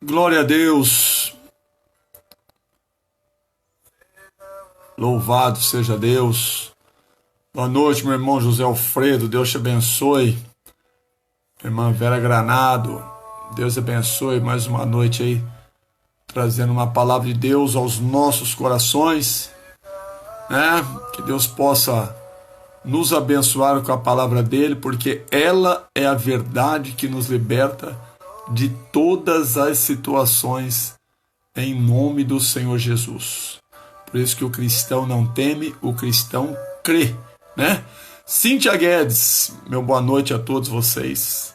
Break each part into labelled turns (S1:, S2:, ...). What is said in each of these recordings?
S1: Glória a Deus. Louvado seja Deus. Boa noite, meu irmão José Alfredo. Deus te abençoe. Irmã Vera Granado. Deus abençoe mais uma noite aí, trazendo uma palavra de Deus aos nossos corações, né? Que Deus possa nos abençoar com a palavra dele, porque ela é a verdade que nos liberta de todas as situações, em nome do Senhor Jesus. Por isso que o cristão não teme, o cristão crê, né? Cíntia Guedes, meu boa noite a todos vocês.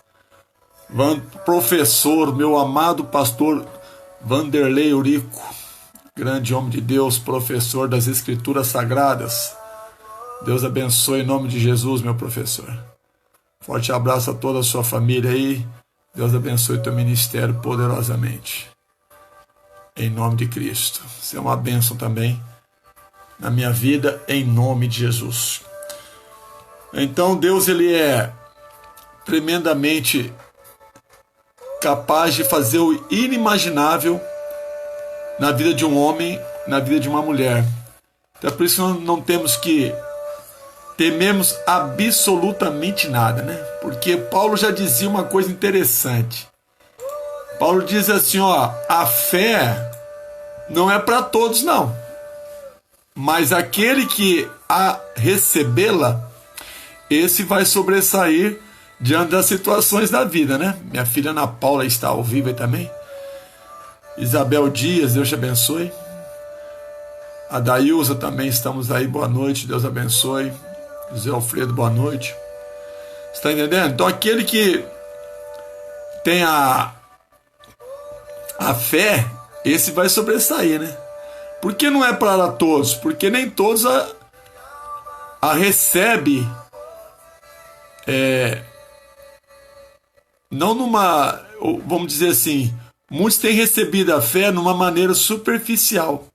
S1: Professor, meu amado pastor Vanderlei Eurico, grande homem de Deus, professor das Escrituras Sagradas. Deus abençoe em nome de Jesus, meu professor. Forte abraço a toda a sua família aí. Deus abençoe teu ministério poderosamente. Em nome de Cristo. Você é uma bênção também na minha vida, em nome de Jesus. Então Deus, ele é tremendamente capaz de fazer o inimaginável na vida de um homem, na vida de uma mulher. Então é por isso que nós não temos que tememos absolutamente nada, né? Porque Paulo já dizia uma coisa interessante. Paulo diz assim, ó, a fé não é para todos, não. Mas aquele que a recebê-la, esse vai sobressair diante das situações da vida, né? Minha filha Ana Paula está ao vivo aí também. Isabel Dias, Deus te abençoe. A Dailza também, estamos aí, boa noite, Deus abençoe. José Alfredo, boa noite. Está entendendo? Então aquele que tem a fé, esse vai sobressair, né? Por que não é para todos? Porque nem todos a recebe, não numa, vamos dizer assim, muitos têm recebido a fé numa maneira superficial.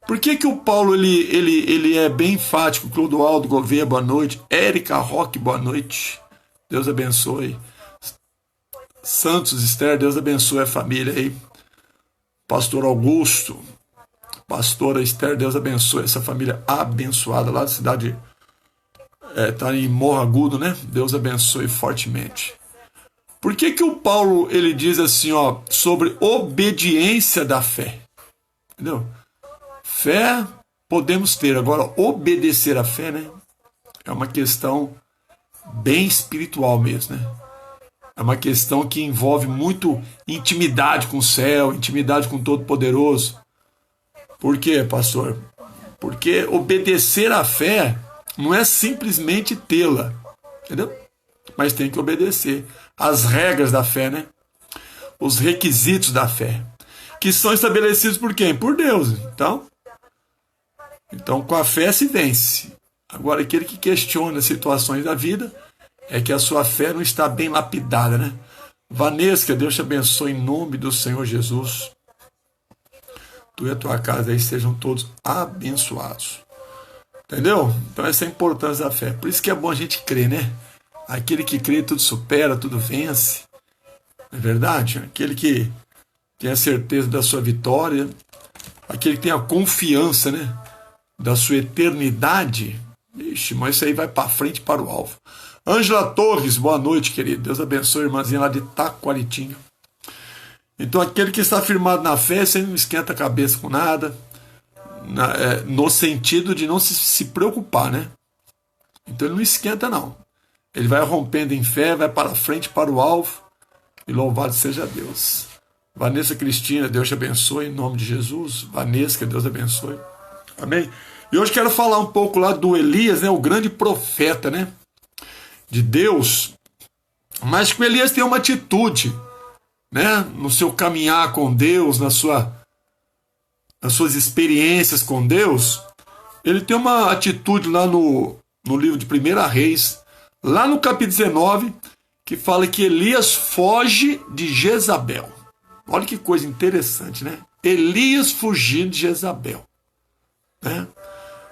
S1: Por que que o Paulo ele é bem enfático? Clodoaldo Gouveia, boa noite. Érica Roque, boa noite. Deus abençoe. Santos Esther, Deus abençoe a família aí. Pastor Augusto, pastora Esther, Deus abençoe essa família abençoada lá da cidade, tá em Morro Agudo, né? Deus abençoe fortemente. Por que que o Paulo ele diz assim, ó, sobre obediência da fé? Entendeu? Fé podemos ter, agora obedecer à fé, né? É uma questão bem espiritual mesmo, né? É uma questão que envolve muito intimidade com o céu, intimidade com o Todo-Poderoso. Por quê, pastor? Porque obedecer à fé não é simplesmente tê-la, entendeu? Mas tem que obedecer às regras da fé, né? Os requisitos da fé, que são estabelecidos por quem? Por Deus. Então, com a fé se vence. Agora, aquele que questiona as situações da vida é que a sua fé não está bem lapidada, né? Vanesca, Deus te abençoe em nome do Senhor Jesus. Tu e a tua casa aí sejam todos abençoados. Entendeu? Então essa é a importância da fé. Por isso que é bom a gente crer, né? Aquele que crê, tudo supera, tudo vence. Não é verdade? Aquele que tem a certeza da sua vitória, aquele que tem a confiança, né, da sua eternidade. Ixi, mas isso aí vai para frente, para o alvo. Ângela Torres, boa noite, querido. Deus abençoe a irmãzinha lá de Taquaritinga. Então aquele que está firmado na fé, você não esquenta a cabeça com nada, no sentido de não se preocupar, né? Então ele não esquenta, não. Ele vai rompendo em fé, vai para frente, para o alvo, e louvado seja Deus. Vanessa Cristina, Deus te abençoe, em nome de Jesus. Vanessa, que Deus abençoe. Amém? E hoje quero falar um pouco lá do Elias, né? O grande profeta, né? De Deus. Mas que o Elias tem uma atitude, né? No seu caminhar com Deus, nas suas experiências com Deus. Ele tem uma atitude lá no livro de 1 Reis, lá no capítulo 19, que fala que Elias foge de Jezabel. Olha que coisa interessante, né? Elias fugindo de Jezabel, né?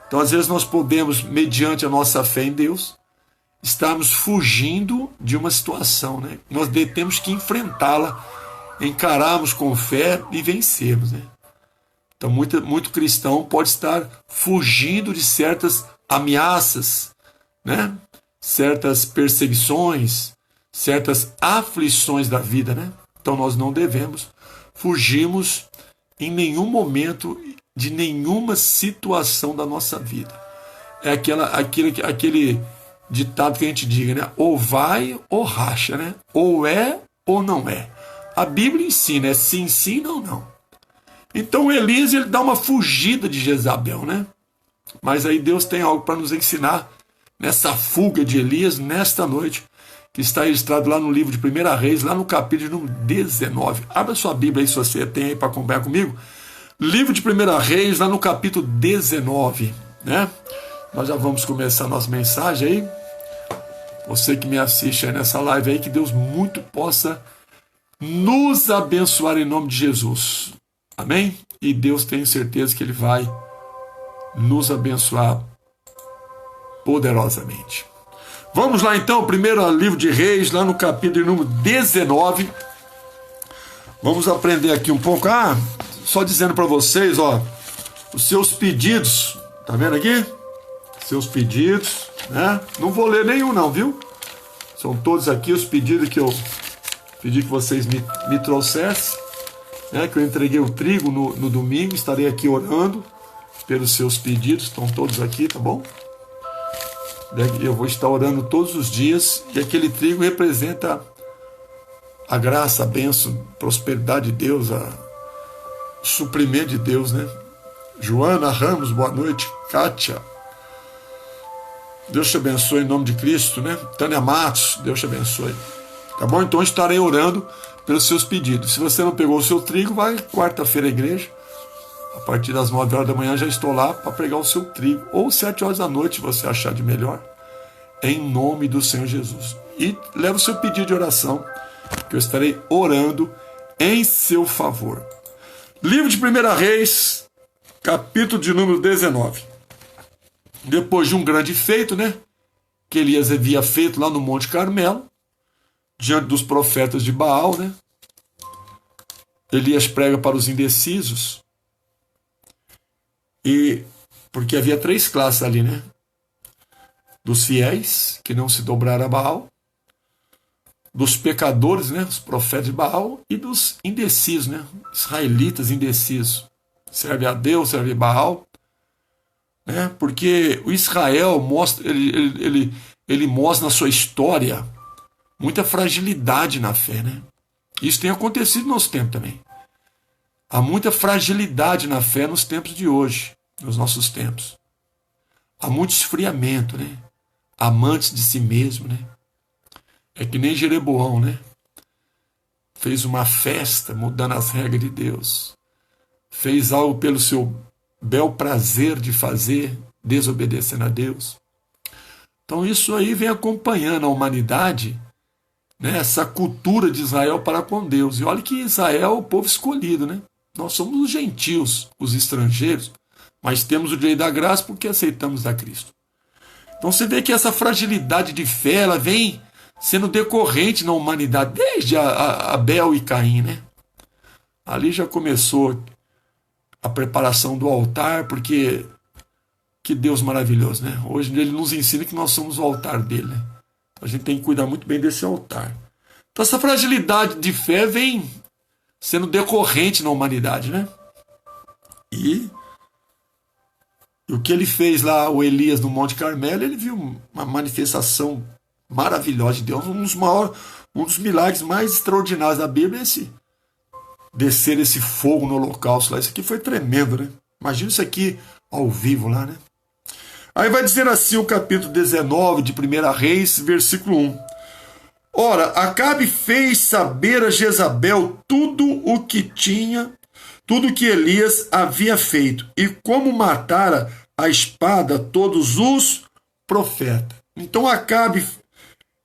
S1: Então, às vezes, nós podemos, mediante a nossa fé em Deus, estarmos fugindo de uma situação, né? Nós temos que enfrentá-la encararmos com fé e vencermos, né? Então, muito cristão pode estar fugindo de certas ameaças, né? Certas perseguições, certas aflições da vida, né? Então, nós não devemos fugirmos em nenhum momento de nenhuma situação da nossa vida. É aquele ditado que a gente diga, né? Ou vai ou racha, né? Ou é ou não é. A Bíblia ensina, é sim, sim, não, não. Então Elias, ele dá uma fugida de Jezabel, né? Mas aí Deus tem algo para nos ensinar nessa fuga de Elias, nesta noite, que está registrado lá no livro de 1 Reis, lá no capítulo número 19. Abra sua Bíblia aí, se você tem aí para acompanhar comigo. Livro de 1 Reis, lá no capítulo 19, né? Nós já vamos começar a nossa mensagem aí. Você que me assiste aí nessa live aí, que Deus muito possa nos abençoar em nome de Jesus. Amém? E Deus, tenho certeza que Ele vai nos abençoar poderosamente. Vamos lá então, primeiro livro de Reis, lá no capítulo número 19. Vamos aprender aqui um pouco. Só dizendo para vocês, ó, os seus pedidos, tá vendo aqui? Seus pedidos, né? Não vou ler nenhum não, viu? São todos aqui os pedidos que eu pedi que vocês me trouxessem, né? Que eu entreguei o trigo no domingo, estarei aqui orando pelos seus pedidos, estão todos aqui, tá bom? Eu vou estar orando todos os dias, e aquele trigo representa a graça, a bênção, a prosperidade de Deus, o suprimento de Deus, né? Joana Ramos, boa noite. Kátia, Deus te abençoe em nome de Cristo, né? Tânia Matos, Deus te abençoe. Tá bom? Então eu estarei orando pelos seus pedidos. Se você não pegou o seu trigo, vai quarta-feira à igreja. A partir das 9 horas da manhã já estou lá para pregar o seu trigo. Ou 7 horas da noite, se você achar de melhor. Em nome do Senhor Jesus. E leva o seu pedido de oração, que eu estarei orando em seu favor. Livro de 1 Reis, capítulo de número 19. Depois de um grande feito, né? Que Elias havia feito lá no Monte Carmelo, diante dos profetas de Baal, né? Elias prega para os indecisos. E porque havia 3 classes ali, né? Dos fiéis, que não se dobraram a Baal, dos pecadores, né? Os profetas de Baal, e dos indecisos, né? Israelitas indecisos. Serve a Deus, serve a Baal. Né? Porque o Israel mostra, ele mostra na sua história muita fragilidade na fé, né? Isso tem acontecido no nosso tempo também. Há muita fragilidade na fé nos tempos de hoje, nos nossos tempos. Há muito esfriamento, né? Amantes de si mesmo, né? É que nem Jeroboão, né? Fez uma festa mudando as regras de Deus. Fez algo pelo seu bel prazer de fazer, desobedecendo a Deus. Então isso aí vem acompanhando a humanidade, né? Essa cultura de Israel para com Deus. E olha que Israel é o povo escolhido, né? Nós somos os gentios, os estrangeiros, mas temos o direito da graça porque aceitamos a Cristo. Então você vê que essa fragilidade de fé, ela vem sendo decorrente na humanidade, desde Abel e Caim, né? Ali já começou a preparação do altar, porque que Deus maravilhoso, né? Hoje ele nos ensina que nós somos o altar dele, né? A gente tem que cuidar muito bem desse altar. Então essa fragilidade de fé vem sendo decorrente na humanidade, né? E o que ele fez lá, o Elias no Monte Carmelo, ele viu uma manifestação maravilhosa de Deus, um dos milagres mais extraordinários da Bíblia é descer esse fogo no holocausto lá. Isso aqui foi tremendo, né? Imagina isso aqui ao vivo lá, né? Aí vai dizer assim o capítulo 19 de 1 Reis, versículo 1. Ora, Acabe fez saber a Jezabel tudo o que Elias havia feito, e como matara a espada todos os profetas. Então Acabe,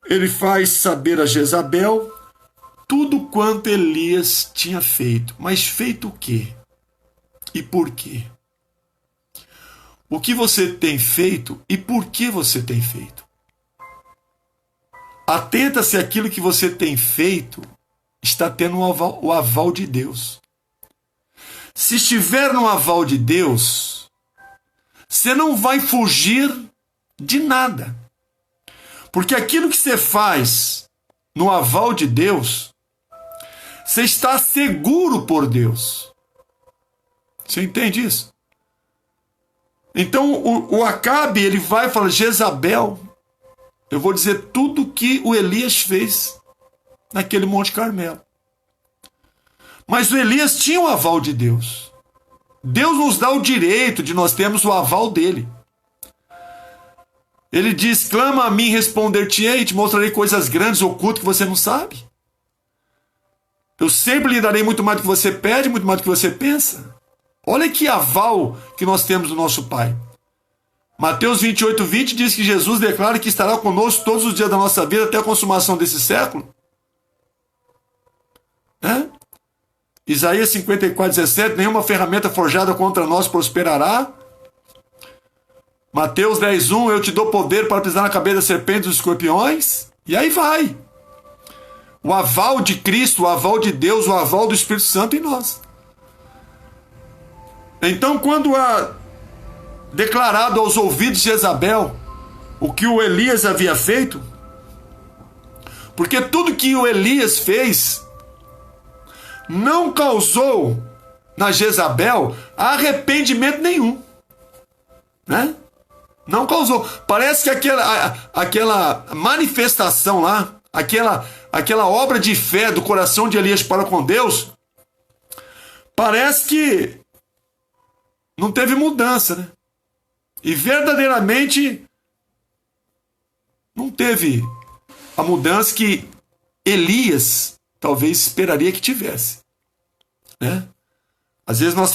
S1: ele faz saber a Jezabel tudo quanto Elias tinha feito. Mas feito o quê? E por quê? O que você tem feito e por que você tem feito? Atenta se aquilo que você tem feito está tendo o aval de Deus. Se estiver no aval de Deus, você não vai fugir de nada. Porque aquilo que você faz no aval de Deus, você está seguro por Deus. Você entende isso? Então o Acabe, ele vai e fala: Jezabel, eu vou dizer tudo que o Elias fez naquele Monte Carmelo. Mas o Elias tinha o aval de Deus. Deus nos dá o direito de nós termos o aval dele. Ele diz: clama a mim, responder-te-ei, te mostrarei coisas grandes, ocultas, que você não sabe. Eu sempre lhe darei muito mais do que você pede, muito mais do que você pensa. Olha que aval que nós temos do nosso Pai. Mateus 28:20 diz que Jesus declara que estará conosco todos os dias da nossa vida até a consumação desse século. Isaías 54:17, nenhuma ferramenta forjada contra nós prosperará. Mateus 10:1, eu te dou poder para pisar na cabeça das serpentes e dos escorpiões. E aí vai. O aval de Cristo, o aval de Deus, o aval do Espírito Santo em nós. Então, quando há declarado aos ouvidos de Jezabel o que o Elias havia feito, porque tudo que o Elias fez não causou na Jezabel arrependimento nenhum, né? Não causou. Parece que aquela manifestação lá, aquela obra de fé do coração de Elias para com Deus, parece que não teve mudança, né? E verdadeiramente não teve a mudança que Elias talvez esperaria que tivesse, né? Às vezes nós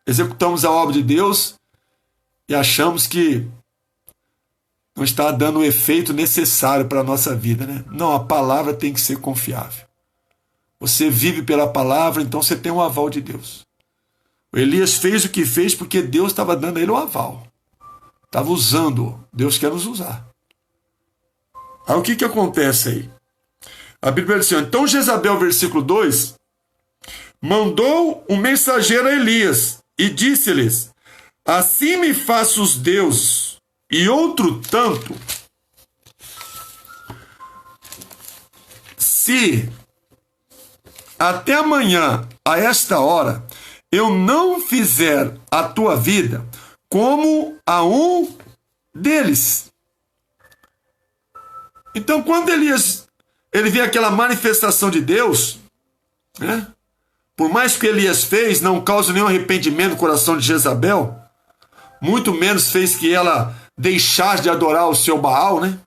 S1: executamos a obra de Deus e achamos que não está dando o efeito necessário para a nossa vida, né? Não, a palavra tem que ser confiável. Você vive pela palavra, então você tem o aval de Deus. O Elias fez o que fez porque Deus estava dando a ele o aval. Estava usando-o. Deus quer nos usar. Aí o que acontece aí? A Bíblia diz assim: então Jezabel, versículo 2, mandou um mensageiro a Elias e disse-lhes: assim me faça os deuses e outro tanto, se até amanhã a esta hora eu não fizer a tua vida como a um deles. Então, quando ele vê aquela manifestação de Deus, né? Por mais que Elias fez, não causa nenhum arrependimento no coração de Jezabel, muito menos fez que ela deixasse de adorar o seu Baal, né?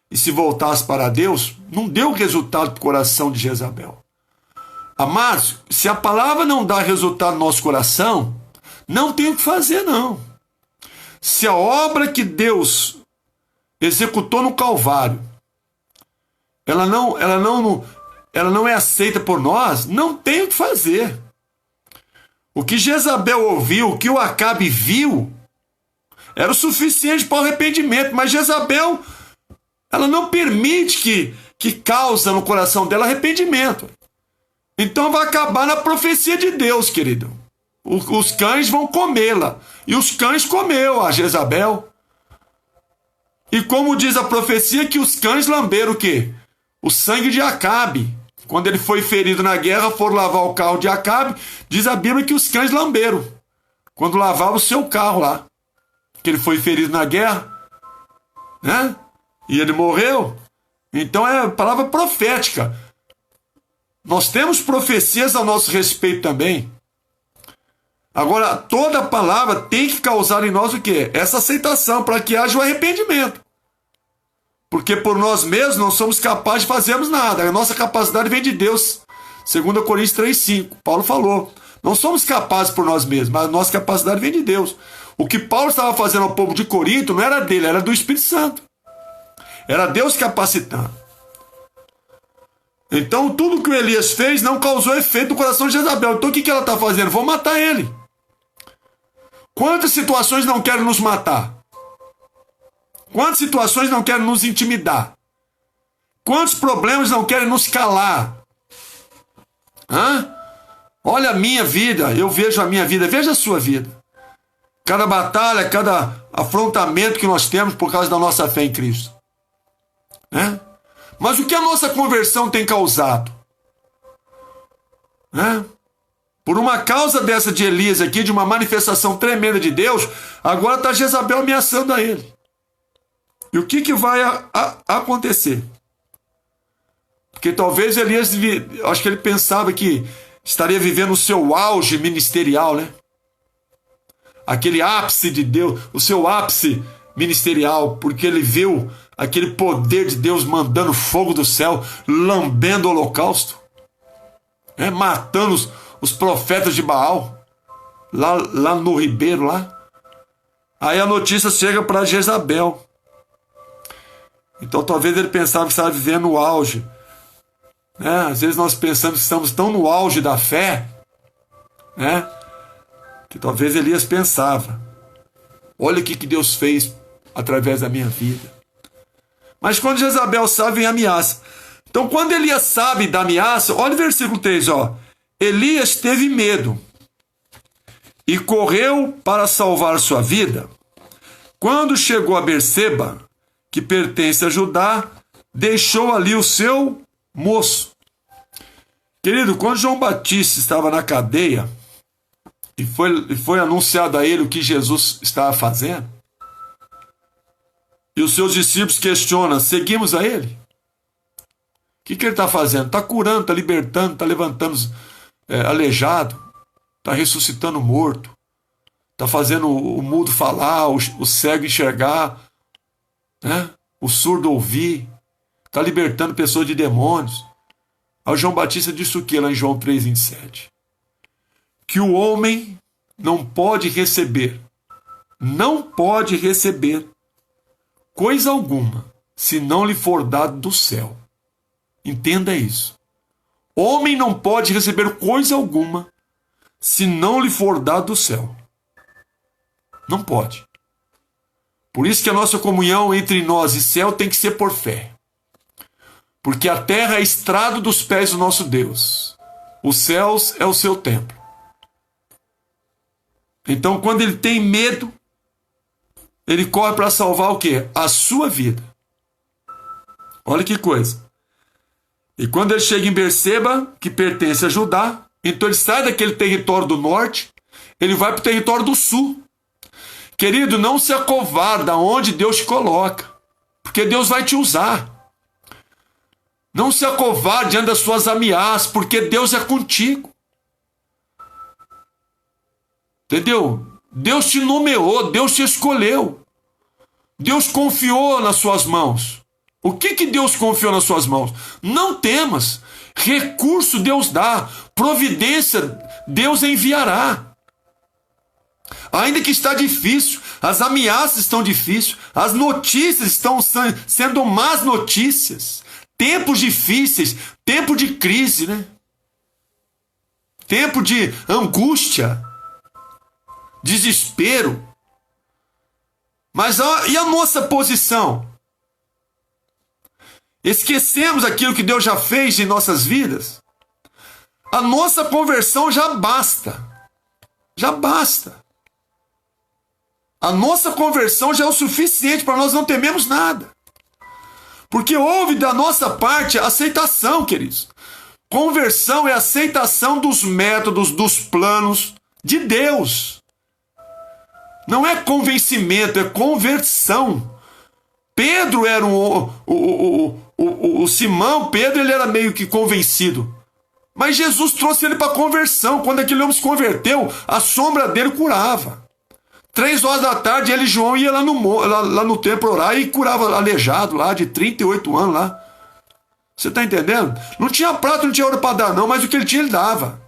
S1: E se voltasse para Deus, não deu resultado para o coração de Jezabel. Amados, se a palavra não dá resultado no nosso coração, não tem o que fazer, não. Se a obra que Deus executou no Calvário, ela não é aceita por nós, não tem o que fazer. O que Jezabel ouviu, o que o Acabe viu, era o suficiente para o arrependimento, mas Jezabel, ela não permite que causa no coração dela arrependimento. Então vai acabar na profecia de Deus, querido. Os cães vão comê-la. E os cães comeu a Jezabel. E como diz a profecia, que os cães lamberam o quê? O sangue de Acabe. Quando ele foi ferido na guerra, foram lavar o carro de Acabe. Diz a Bíblia que os cães lamberam. Quando lavavam o seu carro lá. Que ele foi ferido na guerra. Né? E ele morreu. Então é palavra profética. Nós temos profecias a nosso respeito também. Agora, toda palavra tem que causar em nós o quê? Essa aceitação, para que haja o arrependimento. Porque por nós mesmos não somos capazes de fazermos nada. A nossa capacidade vem de Deus. 2 Coríntios 3:5. Paulo falou. Não somos capazes por nós mesmos, mas a nossa capacidade vem de Deus. O que Paulo estava fazendo ao povo de Corinto não era dele, era do Espírito Santo. Era Deus capacitando. Então, tudo que o Elias fez não causou efeito no coração de Jezabel. Então, o que ela está fazendo? Vou matar ele. Quantas situações não querem nos matar? Quantas situações não querem nos intimidar? Quantos problemas não querem nos calar? Hã? Olha a minha vida, eu vejo a minha vida, veja a sua vida. Cada batalha, cada afrontamento que nós temos por causa da nossa fé em Cristo. Né? Mas o que a nossa conversão tem causado? Né? Por uma causa dessa de Elias aqui, de uma manifestação tremenda de Deus, agora está Jezabel ameaçando a ele. E o que vai acontecer? Porque talvez Elias, acho que ele pensava que estaria vivendo o seu auge ministerial, né? Aquele ápice de Deus, o seu ápice ministerial, porque ele viu aquele poder de Deus mandando fogo do céu, lambendo o holocausto, né? Matando os profetas de Baal, lá no ribeiro, lá. Aí a notícia chega para Jezabel. Então talvez ele pensava que estava vivendo o auge. Né? Às vezes nós pensamos que estamos tão no auge da fé, né? Que talvez Elias pensava: olha o que Deus fez através da minha vida. Mas quando Jezabel sabe, vem a ameaça. Então quando Elias sabe da ameaça, olha o versículo 3, ó. Elias teve medo e correu para salvar sua vida. Quando chegou a Berseba, que pertence a Judá, deixou ali o seu moço. Querido, quando João Batista estava na cadeia e foi anunciado a ele o que Jesus estava fazendo, e os seus discípulos questionam: seguimos a ele? O que ele está fazendo? Está curando, está libertando, está levantando aleijado, está ressuscitando morto, está fazendo o mudo falar, o cego enxergar, né? O surdo ouvir, está libertando pessoas de demônios. Aí João Batista disse o que lá em João 3,27? Que o homem não pode receber coisa alguma se não lhe for dado do céu. Entenda isso. Homem não pode receber coisa alguma se não lhe for dado do céu. Não pode. Por isso que a nossa comunhão entre nós e céu tem que ser por fé. Porque a terra é estrado dos pés do nosso Deus. Os céus é o seu templo. Então, quando ele tem medo, ele corre para salvar o quê? A sua vida. Olha que coisa. E quando ele chega em Berseba, que pertence a Judá, então ele sai daquele território do norte, ele vai para o território do sul. Querido, não se acovarda onde Deus te coloca, porque Deus vai te usar. Não se acovarde diante das suas ameaças, porque Deus é contigo. Entendeu? Deus te nomeou, Deus te escolheu. Deus confiou nas suas mãos. O que Deus confiou nas suas mãos? Não temas. Recurso Deus dá. Providência Deus enviará. Ainda que está difícil, as ameaças estão difíceis, as notícias estão sendo más notícias. Tempos difíceis, tempo de crise, né? Tempo de angústia, desespero. Mas e a nossa posição? Esquecemos aquilo que Deus já fez em nossas vidas? A nossa conversão já basta. Já basta. A nossa conversão já é o suficiente para nós não temermos nada. Porque houve da nossa parte aceitação, queridos. Conversão é aceitação dos métodos, dos planos de Deus. Não é convencimento, é conversão. Pedro era o Simão, Pedro, ele era meio que convencido. Mas Jesus trouxe ele para a conversão. Quando aquele homem se converteu, a sombra dele curava. 3 horas da tarde, ele e João ia lá no templo orar e curava aleijado lá, de 38 anos lá. Você está entendendo? Não tinha prata, não tinha ouro para dar não, mas o que ele tinha, ele dava.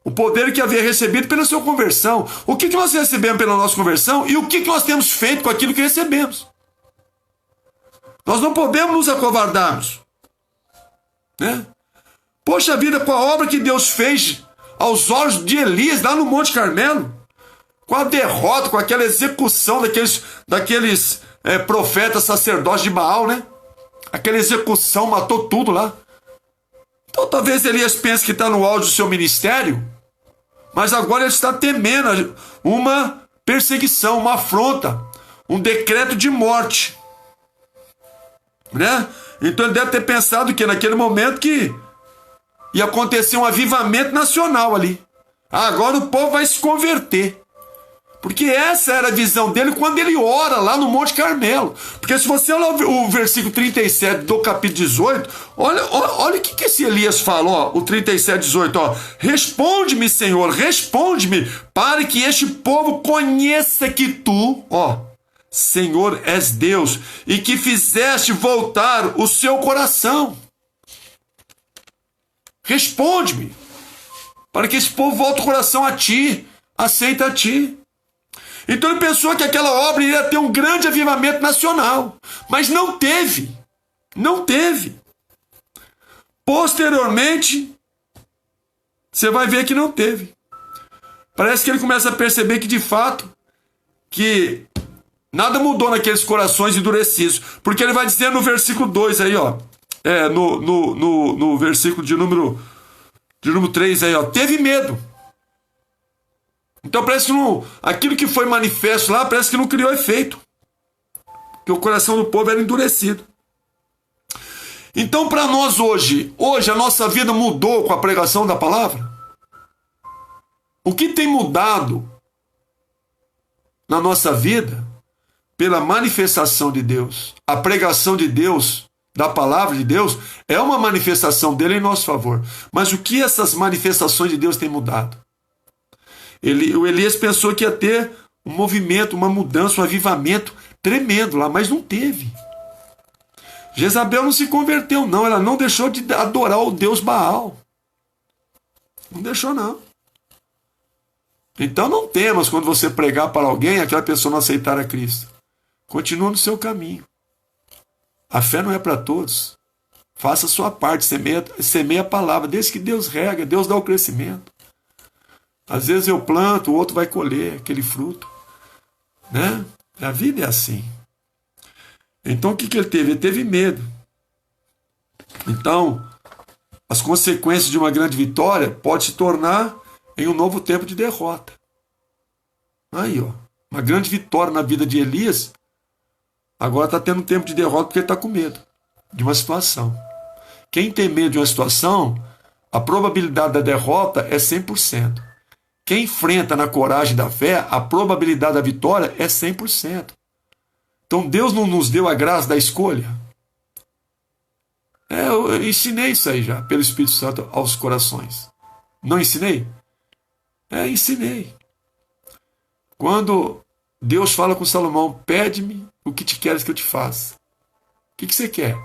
S1: O poder que havia recebido pela sua conversão. O que nós recebemos pela nossa conversão e o que nós temos feito com aquilo que recebemos. Nós não podemos nos acovardarmos. Né? Poxa vida, com a obra que Deus fez aos olhos de Elias lá no Monte Carmelo, com a derrota, com aquela execução daqueles profetas sacerdotes de Baal, né? Aquela execução matou tudo lá. Então talvez Elias pense que está no auge do seu ministério, mas agora ele está temendo uma perseguição, uma afronta, um decreto de morte, né? Então ele deve ter pensado que naquele momento que ia acontecer um avivamento nacional ali. Agora o povo vai se converter. Porque essa era a visão dele quando ele ora lá no Monte Carmelo. Porque se você olhar o versículo 37 do capítulo 18, olha o que esse Elias fala, ó, o 37, 18, ó. Responde-me, Senhor, responde-me, para que este povo conheça que tu, ó, Senhor, és Deus, e que fizeste voltar o seu coração. Responde-me, para que esse povo volte o coração a ti, aceita a ti. Então ele pensou que aquela obra iria ter um grande avivamento nacional, mas não teve, não teve. Posteriormente, você vai ver que não teve. Parece que ele começa a perceber que de fato, que nada mudou naqueles corações endurecidos, porque ele vai dizer no versículo 2 aí, ó, no versículo de número 3 aí, ó, teve medo. Então parece que aquilo que foi manifesto lá, parece que não criou efeito. Porque o coração do povo era endurecido. Então para nós hoje a nossa vida mudou com a pregação da palavra? O que tem mudado na nossa vida pela manifestação de Deus? A pregação de Deus, da palavra de Deus, é uma manifestação dele em nosso favor. Mas o que essas manifestações de Deus têm mudado? O Elias pensou que ia ter um movimento, uma mudança, um avivamento tremendo lá, mas não teve. Jezabel não se converteu, não. Ela não deixou de adorar o Deus Baal. Não deixou, não. Então não temas quando você pregar para alguém, aquela pessoa não aceitar a Cristo. Continua no seu caminho. A fé não é para todos. Faça a sua parte, semeia a palavra. Desde que Deus rega, Deus dá o crescimento. Às vezes eu planto, o outro vai colher aquele fruto, né? A vida é assim. Então o que ele teve? Ele teve medo. Então, as consequências de uma grande vitória pode se tornar em um novo tempo de derrota. Aí, ó, uma grande vitória na vida de Elias, agora está tendo um tempo de derrota porque ele está com medo de uma situação. Quem tem medo de uma situação, a probabilidade da derrota é 100%. Quem enfrenta na coragem da fé, a probabilidade da vitória é 100%. Então Deus não nos deu a graça da escolha? Eu ensinei isso aí já, pelo Espírito Santo aos corações. Não ensinei? Ensinei. Quando Deus fala com Salomão, pede-me o que te queres que eu te faça. O que você quer?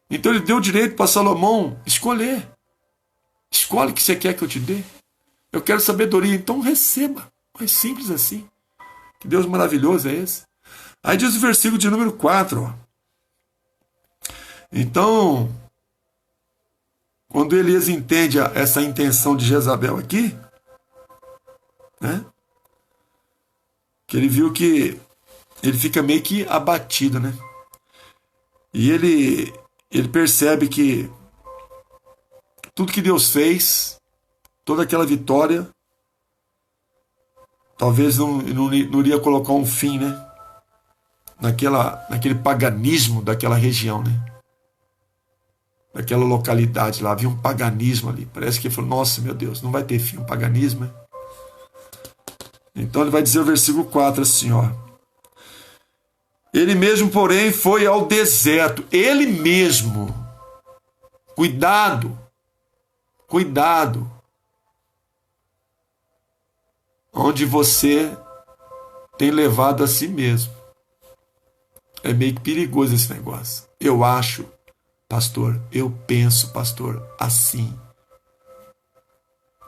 S1: Então ele deu o direito para Salomão escolher. Escolhe o que você quer que eu te dê. Eu quero sabedoria, então receba. É simples assim. Que Deus maravilhoso é esse. Aí diz o versículo de número 4. Ó. Então, quando Elias entende essa intenção de Jezabel aqui, né? Que ele viu que ele fica meio que abatido, né? E ele percebe que tudo que Deus fez, toda aquela vitória, talvez não iria colocar um fim, né? Naquele paganismo daquela região, né? Daquela localidade lá, havia um paganismo ali. Parece que ele falou, nossa, meu Deus, não vai ter fim, um paganismo, né? Então ele vai dizer o versículo 4 assim, ó. Ele mesmo, porém, foi ao deserto. Ele mesmo. Cuidado. Cuidado. Onde você tem levado a si mesmo. É meio que perigoso esse negócio. Eu acho, pastor, eu penso, pastor, assim.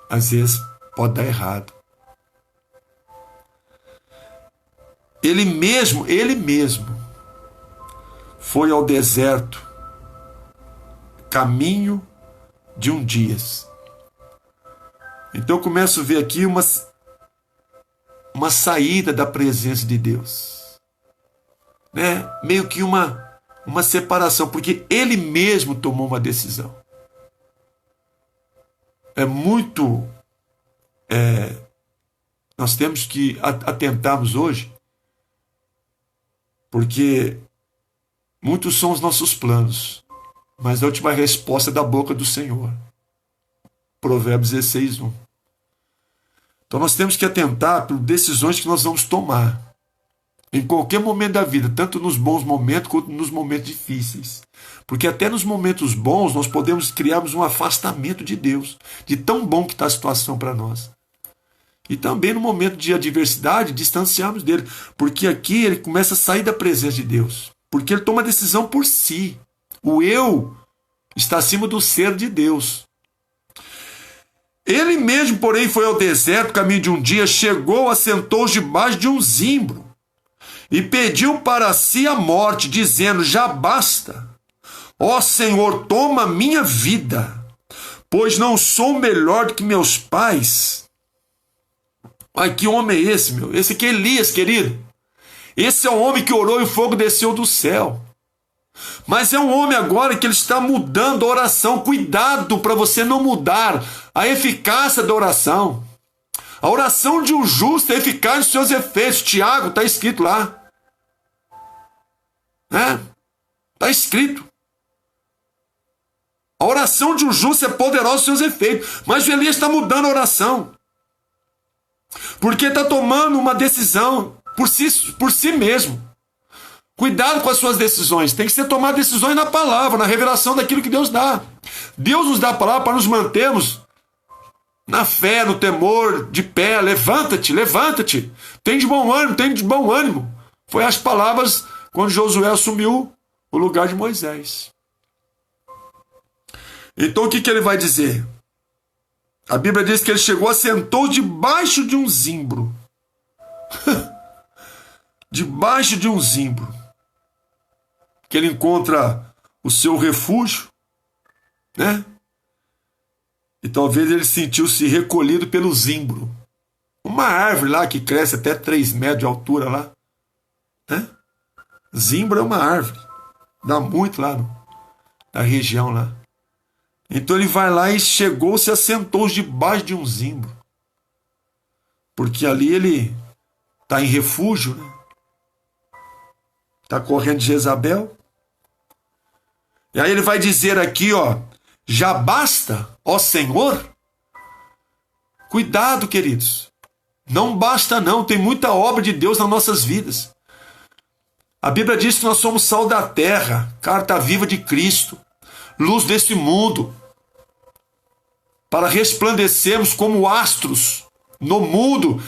S1: Às vezes pode dar errado. Ele mesmo foi ao deserto, caminho de um dia. Então eu começo a ver aqui uma saída da presença de Deus, né? Meio que uma separação, porque ele mesmo tomou uma decisão. é muito... nós temos que atentarmos hoje, porque muitos são os nossos planos, mas a última resposta é da boca do Senhor. Provérbios 16:1. Então nós temos que atentar para decisões que nós vamos tomar em qualquer momento da vida, tanto nos bons momentos quanto nos momentos difíceis. Porque até nos momentos bons nós podemos criarmos um afastamento de Deus, de tão bom que está a situação para nós. E também no momento de adversidade, distanciarmos dele. Porque aqui ele começa a sair da presença de Deus. Porque ele toma decisão por si. O eu está acima do ser de Deus. Ele mesmo, porém, foi ao deserto, caminho de um dia, chegou, assentou-se debaixo de um zimbro e pediu para si a morte, dizendo: já basta. Ó Senhor, toma minha vida, pois não sou melhor do que meus pais. Ai, que homem é esse, meu? Esse aqui é Elias, querido. Esse é o homem que orou e o fogo desceu do céu. Mas é um homem agora que ele está mudando a oração. Cuidado para você não mudar a eficácia da oração. A oração de um justo é eficaz nos seus efeitos. Tiago, está escrito lá. Está escrito. A oração de um justo é poderosa nos seus efeitos. Mas o Elias está mudando a oração. Porque está tomando uma decisão por si mesmo. Cuidado com as suas decisões. Tem que ser tomar decisões na palavra, na revelação daquilo que Deus dá. Deus nos dá a palavra para nos mantermos na fé, no temor, de pé. Levanta-te, levanta-te. Tem de bom ânimo, tem de bom ânimo. Foi as palavras quando Josué assumiu o lugar de Moisés. Então o que ele vai dizer? A Bíblia diz que ele chegou, assentou debaixo de um zimbro. Debaixo de um zimbro. Que ele encontra o seu refúgio, né? E talvez ele sentiu-se recolhido pelo zimbro. Uma árvore lá que cresce até 3 metros de altura lá. Né? Zimbro é uma árvore. Dá muito lá na região lá. Então ele vai lá e chegou, se assentou debaixo de um zimbro. Porque ali ele está em refúgio, né? Está correndo de Jezabel. E aí ele vai dizer aqui, ó, já basta, ó Senhor? Cuidado, queridos. Não basta não, tem muita obra de Deus nas nossas vidas. A Bíblia diz que nós somos sal da terra, carta viva de Cristo, luz desse mundo, para resplandecermos como astros no mundo,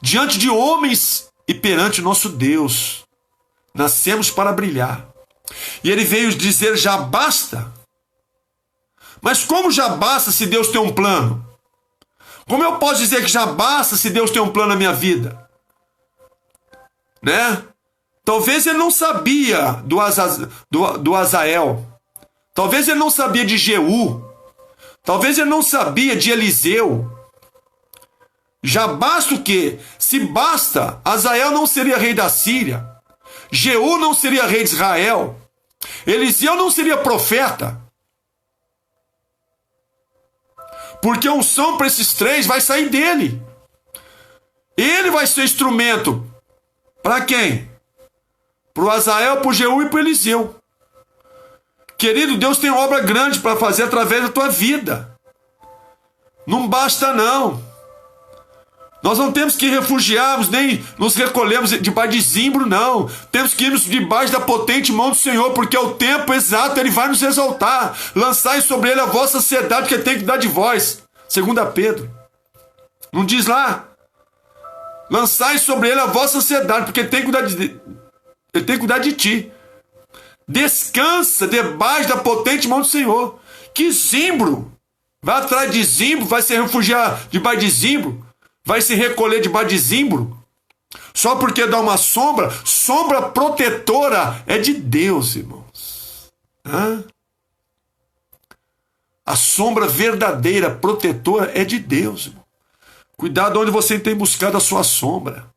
S1: diante de homens e perante nosso Deus. Nascemos para brilhar. E ele veio dizer, já basta? Mas como já basta se Deus tem um plano? Como eu posso dizer que já basta se Deus tem um plano na minha vida? Né? Talvez ele não sabia do Azael. Talvez ele não sabia de Jeú. Talvez ele não sabia de Eliseu. Já basta o quê? Se basta, Azael não seria rei da Síria. Jeú não seria rei de Israel. Eliseu não seria profeta. Porque a unção para esses 3 vai sair dele. Ele vai ser instrumento. Para quem? Para o Azael, para o Jeú e para o Eliseu. Querido, Deus tem obra grande para fazer através da tua vida. Não basta não. Nós não temos que refugiarmos, nem nos recolhermos debaixo de zimbro, não. Temos que irmos debaixo da potente mão do Senhor, porque é o tempo exato, Ele vai nos exaltar. Lançai sobre Ele a vossa ansiedade, que Ele tem que cuidar de vós. 2 Pedro. Não diz lá? Lançai sobre Ele a vossa ansiedade, porque Ele tem que cuidar de ti. Descansa debaixo da potente mão do Senhor. Que zimbro? Vai atrás de zimbro, vai se refugiar debaixo de zimbro. Vai se recolher debaixo de zimbro? Só porque dá uma sombra? Sombra protetora é de Deus, irmãos. A sombra verdadeira, protetora, é de Deus, irmão. Cuidado onde você tem buscado a sua sombra.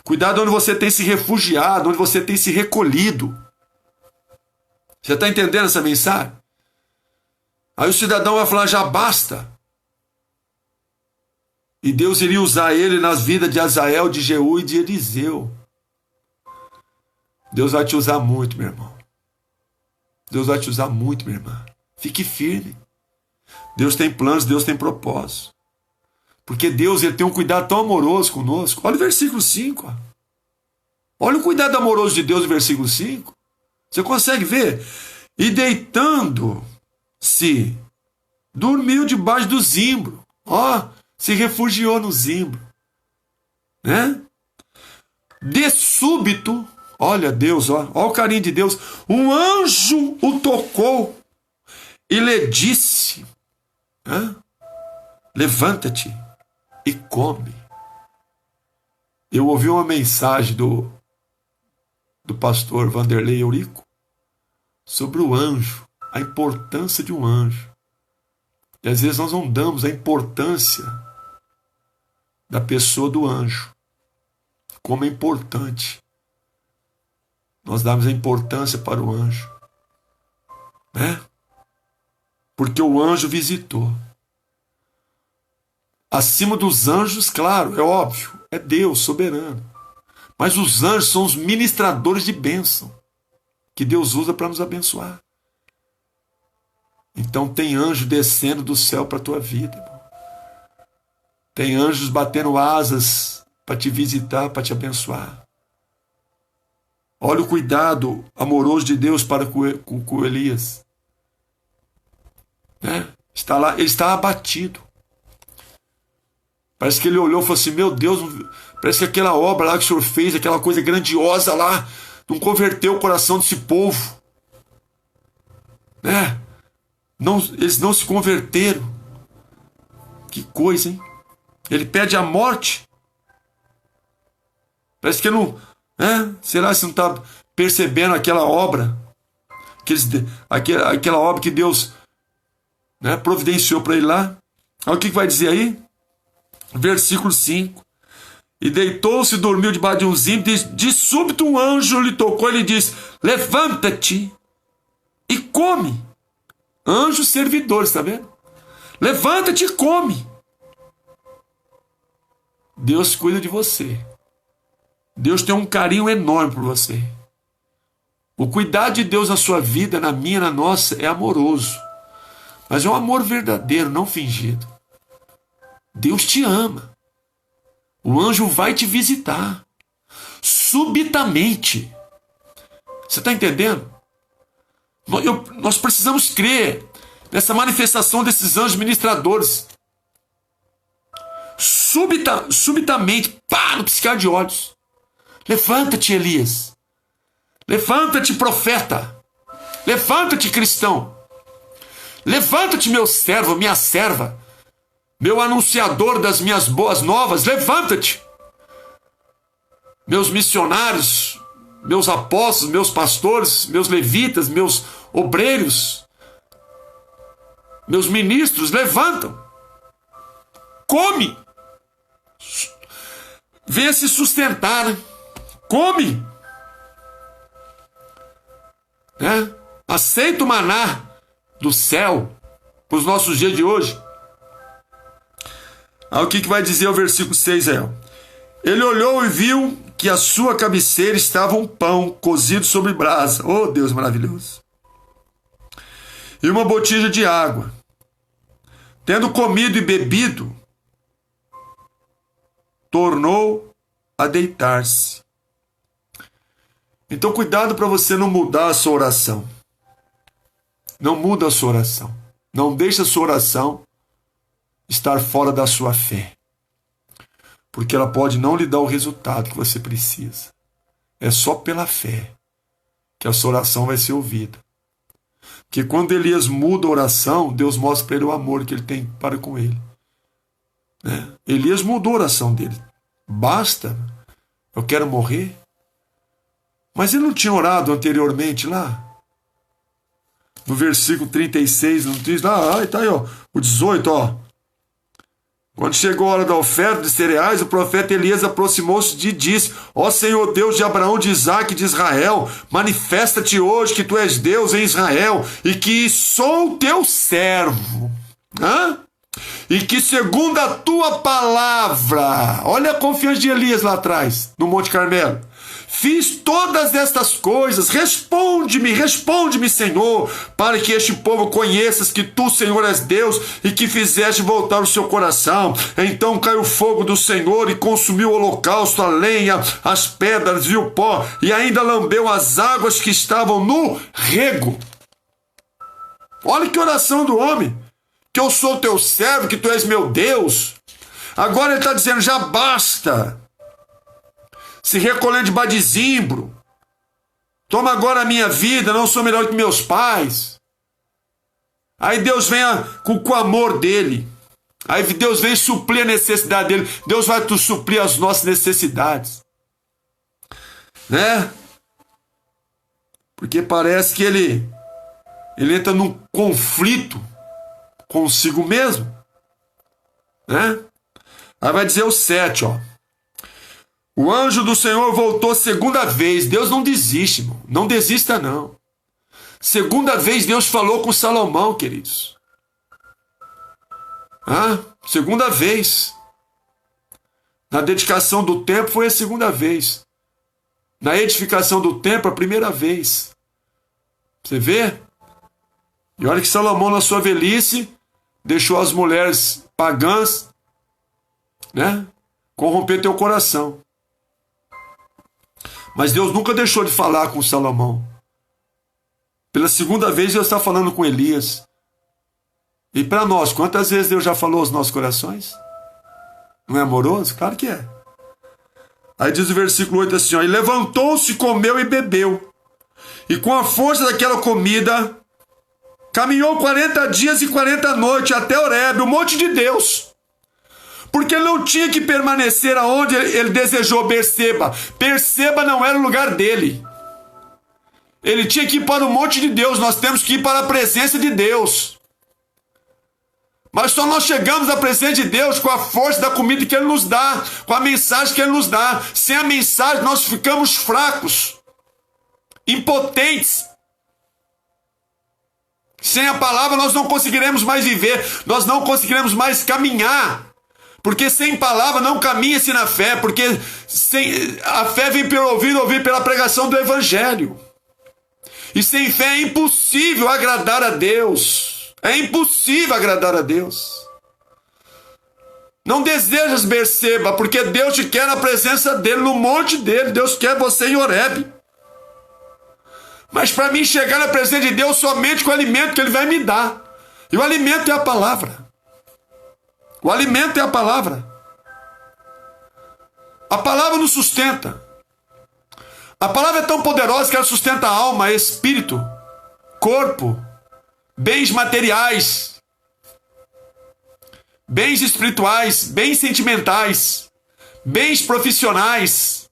S1: Cuidado onde você tem se refugiado, onde você tem se recolhido. Você está entendendo essa mensagem? Aí o cidadão vai falar, já basta. E Deus iria usar ele nas vidas de Azael, de Jeú e de Eliseu. Deus vai te usar muito, meu irmão. Deus vai te usar muito, minha irmã. Fique firme. Deus tem planos, Deus tem propósitos. Porque Deus ele tem um cuidado tão amoroso conosco. Olha o versículo 5. Ó. Olha o cuidado amoroso de Deus no versículo 5. Você consegue ver? E deitando-se, dormiu debaixo do zimbro. Ó, se refugiou no zimbro. Né? De súbito, olha Deus, ó o carinho de Deus. Um anjo o tocou e lhe disse, levanta-te e come. Eu ouvi uma mensagem do pastor Vanderlei Eurico sobre o anjo, a importância de um anjo. E às vezes nós não damos a importância da pessoa do anjo, como é importante. Nós damos a importância para o anjo, né? Porque o anjo visitou. Acima dos anjos, claro, é óbvio, é Deus soberano. Mas os anjos são os ministradores de bênção que Deus usa para nos abençoar. Então tem anjo descendo do céu para a tua vida, irmão. Tem anjos batendo asas para te visitar, para te abençoar. Olha o cuidado amoroso de Deus para com Elias. Né? Está lá, ele está abatido. Parece que ele olhou e falou assim, meu Deus, parece que aquela obra lá que o Senhor fez, aquela coisa grandiosa lá, não converteu o coração desse povo. Né? Não, eles não se converteram. Que coisa, hein? Ele pede a morte. Parece que não... Será que você não está percebendo aquela obra? Aquela obra que Deus providenciou para ele lá? Olha o que vai dizer aí? Versículo 5. E deitou-se e dormiu debaixo de um zimbro. De súbito um anjo lhe tocou e lhe disse, levanta-te e come. Anjos servidores, está vendo? Levanta-te e come. Deus cuida de você. Deus tem um carinho enorme por você. O cuidado de Deus na sua vida, na minha, na nossa, é amoroso. Mas é um amor verdadeiro, não fingido. Deus te ama. O anjo vai te visitar. Subitamente. Você está entendendo? Nós precisamos crer nessa manifestação desses anjos ministradores. Subitamente, no piscar de olhos. Levanta-te, Elias. Levanta-te, profeta. Levanta-te, cristão. Levanta-te, meu servo, minha serva. Meu anunciador das minhas boas novas. Levanta-te. Meus missionários, meus apóstolos, meus pastores, meus levitas, meus obreiros, meus ministros, levantam. Come. Venha se sustentar, né? Come. Aceita o maná do céu para os nossos dias de hoje. O que vai dizer o versículo 6 aí? Ele olhou e viu que à sua cabeceira estava um pão cozido sobre brasa. Oh, Deus maravilhoso! E uma botija de água. Tendo comido e bebido, tornou a deitar-se. Então cuidado para você não mudar a sua oração. Não muda a sua oração. Não deixe a sua oração estar fora da sua fé. Porque ela pode não lhe dar o resultado que você precisa. É só pela fé que a sua oração vai ser ouvida. Porque quando Elias muda a oração, Deus mostra para ele o amor que ele tem para com ele. Elias mudou a oração dele. Basta, eu quero morrer. Mas ele não tinha orado anteriormente lá? No versículo 36, não diz? Tá aí, ó, o 18, ó. Quando chegou a hora da oferta de cereais, o profeta Elias aproximou-se e disse: Ó Senhor Deus de Abraão, de Isaque e de Israel, manifesta-te hoje que tu és Deus em Israel e que sou teu servo. e que segundo a tua palavra, olha a confiança de Elias lá atrás, no Monte Carmelo, fiz todas estas coisas, responde-me, Senhor, para que este povo conheças que tu, Senhor, és Deus e que fizeste voltar o seu coração. Então caiu o fogo do Senhor e consumiu o holocausto, a lenha, as pedras e o pó, e ainda lambeu as águas que estavam no rego. Olha que oração do homem, que eu sou teu servo, que tu és meu Deus. Agora ele está dizendo, já basta. Se recolhendo debaixo de zimbro. Toma agora a minha vida, não sou melhor que meus pais. Aí Deus vem com o amor dele. Aí Deus vem suprir a necessidade dele. Deus vai suprir as nossas necessidades. Né? Porque parece que ele entra num conflito consigo mesmo. Né? Aí vai dizer o 7, ó. O anjo do Senhor voltou segunda vez. Deus não desiste, irmão. Não desista, não. Segunda vez Deus falou com Salomão, queridos. Segunda vez. Na dedicação do templo foi a segunda vez. Na edificação do templo, a primeira vez. Você vê? E olha que Salomão, na sua velhice, deixou as mulheres pagãs, né, corromper teu coração. Mas Deus nunca deixou de falar com Salomão. Pela segunda vez Deus está falando com Elias. E para nós, quantas vezes Deus já falou aos nossos corações? Não é amoroso? Claro que é. Aí diz o versículo 8 assim, ó, e levantou-se, comeu e bebeu. E com a força daquela comida, caminhou 40 dias e 40 noites até Horebe, o monte de Deus. Porque ele não tinha que permanecer aonde ele desejou, Berseba. Berseba não era o lugar dele. Ele tinha que ir para o monte de Deus. Nós temos que ir para a presença de Deus. Mas só nós chegamos à presença de Deus com a força da comida que Ele nos dá, com a mensagem que Ele nos dá. Sem a mensagem nós ficamos fracos, impotentes. Sem a palavra nós não conseguiremos mais viver, nós não conseguiremos mais caminhar. Porque sem palavra não caminha-se na fé, porque a fé vem pelo ouvir pela pregação do Evangelho. E sem fé é impossível agradar a Deus. É impossível agradar a Deus. Não desejas Berseba, porque Deus te quer na presença dEle, no monte dEle. Deus quer você em Horebe. Mas para mim chegar na presença de Deus somente com o alimento que Ele vai me dar. E o alimento é a palavra. O alimento é a palavra. A palavra nos sustenta. A palavra é tão poderosa que ela sustenta a alma, espírito, corpo, bens materiais, bens espirituais, bens sentimentais, bens profissionais,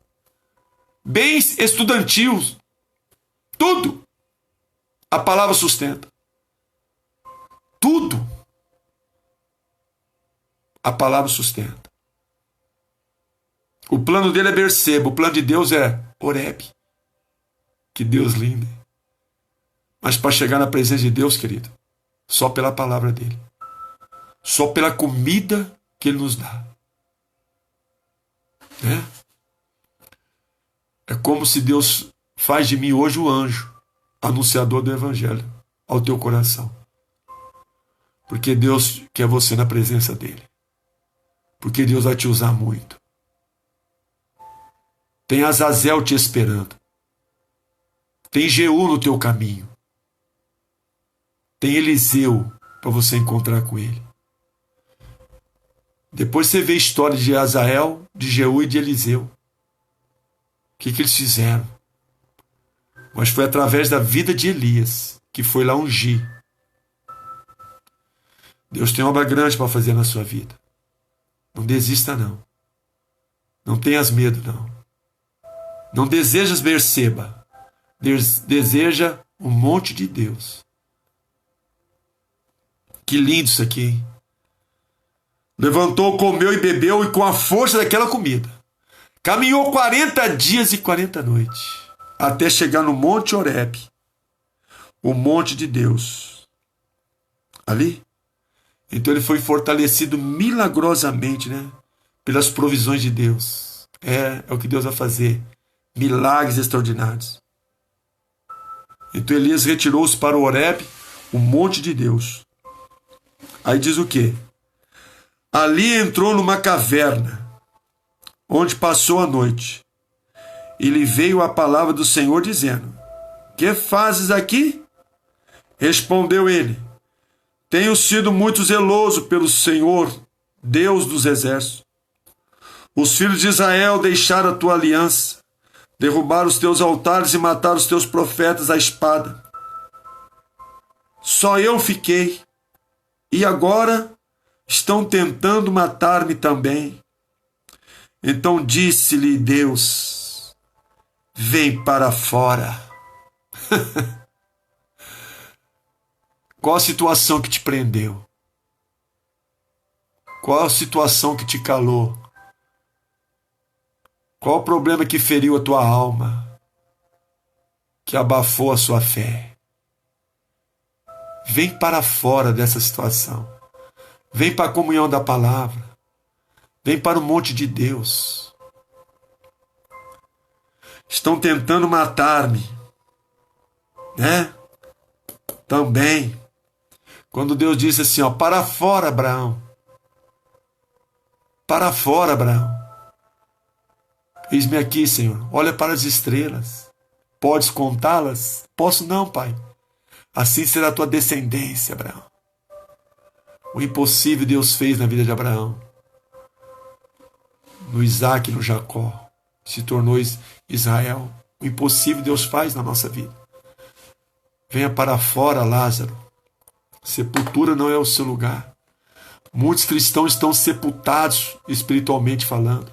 S1: bens estudantis. Tudo. A palavra sustenta. Tudo. A palavra sustenta. O plano dele é Berseba, o plano de Deus é Horebe. Que Deus lindo. Mas para chegar na presença de Deus, querido, só pela palavra dele. Só pela comida que ele nos dá. Né? É como se Deus faz de mim hoje o anjo, anunciador do Evangelho, ao teu coração. Porque Deus quer você na presença dele. Porque Deus vai te usar muito. Tem Azazel te esperando. Tem Jeú no teu caminho. Tem Eliseu para você encontrar com ele. Depois você vê a história de Azael, de Jeú e de Eliseu. O que eles fizeram? Mas foi através da vida de Elias que foi lá ungir. Deus tem obra grande para fazer na sua vida. Não desista, não. Não tenhas medo, não. Não desejas Berseba. Deseja o monte de Deus. Que lindo isso aqui, hein? Levantou, comeu e bebeu, e com a força daquela comida, caminhou 40 dias e 40 noites, até chegar no Monte Horebe, o monte de Deus. Ali. Então ele foi fortalecido milagrosamente, né? Pelas provisões de Deus. É o que Deus vai fazer. Milagres extraordinários. Então Elias retirou-se para o Horebe, o monte de Deus. Aí diz o quê? Ali entrou numa caverna, onde passou a noite. E lhe veio a palavra do Senhor dizendo: que fazes aqui? Respondeu ele: tenho sido muito zeloso pelo Senhor, Deus dos exércitos. Os filhos de Israel deixaram a tua aliança, derrubaram os teus altares e mataram os teus profetas à espada. Só eu fiquei, e agora estão tentando matar-me também. Então disse-lhe Deus: vem para fora. Qual a situação que te prendeu? Qual a situação que te calou? Qual o problema que feriu a tua alma? Que abafou a sua fé? Vem para fora dessa situação. Vem para a comunhão da palavra. Vem para o monte de Deus. Estão tentando matar-me, né? Também. Quando Deus disse assim, ó, para fora, Abraão. Para fora, Abraão. Eis-me aqui, Senhor. Olha para as estrelas. Podes contá-las? Posso não, Pai. Assim será a tua descendência, Abraão. O impossível Deus fez na vida de Abraão. No Isaac e no Jacó. Se tornou Israel. O impossível Deus faz na nossa vida. Venha para fora, Lázaro. Sepultura não é o seu lugar. Muitos cristãos estão sepultados espiritualmente falando.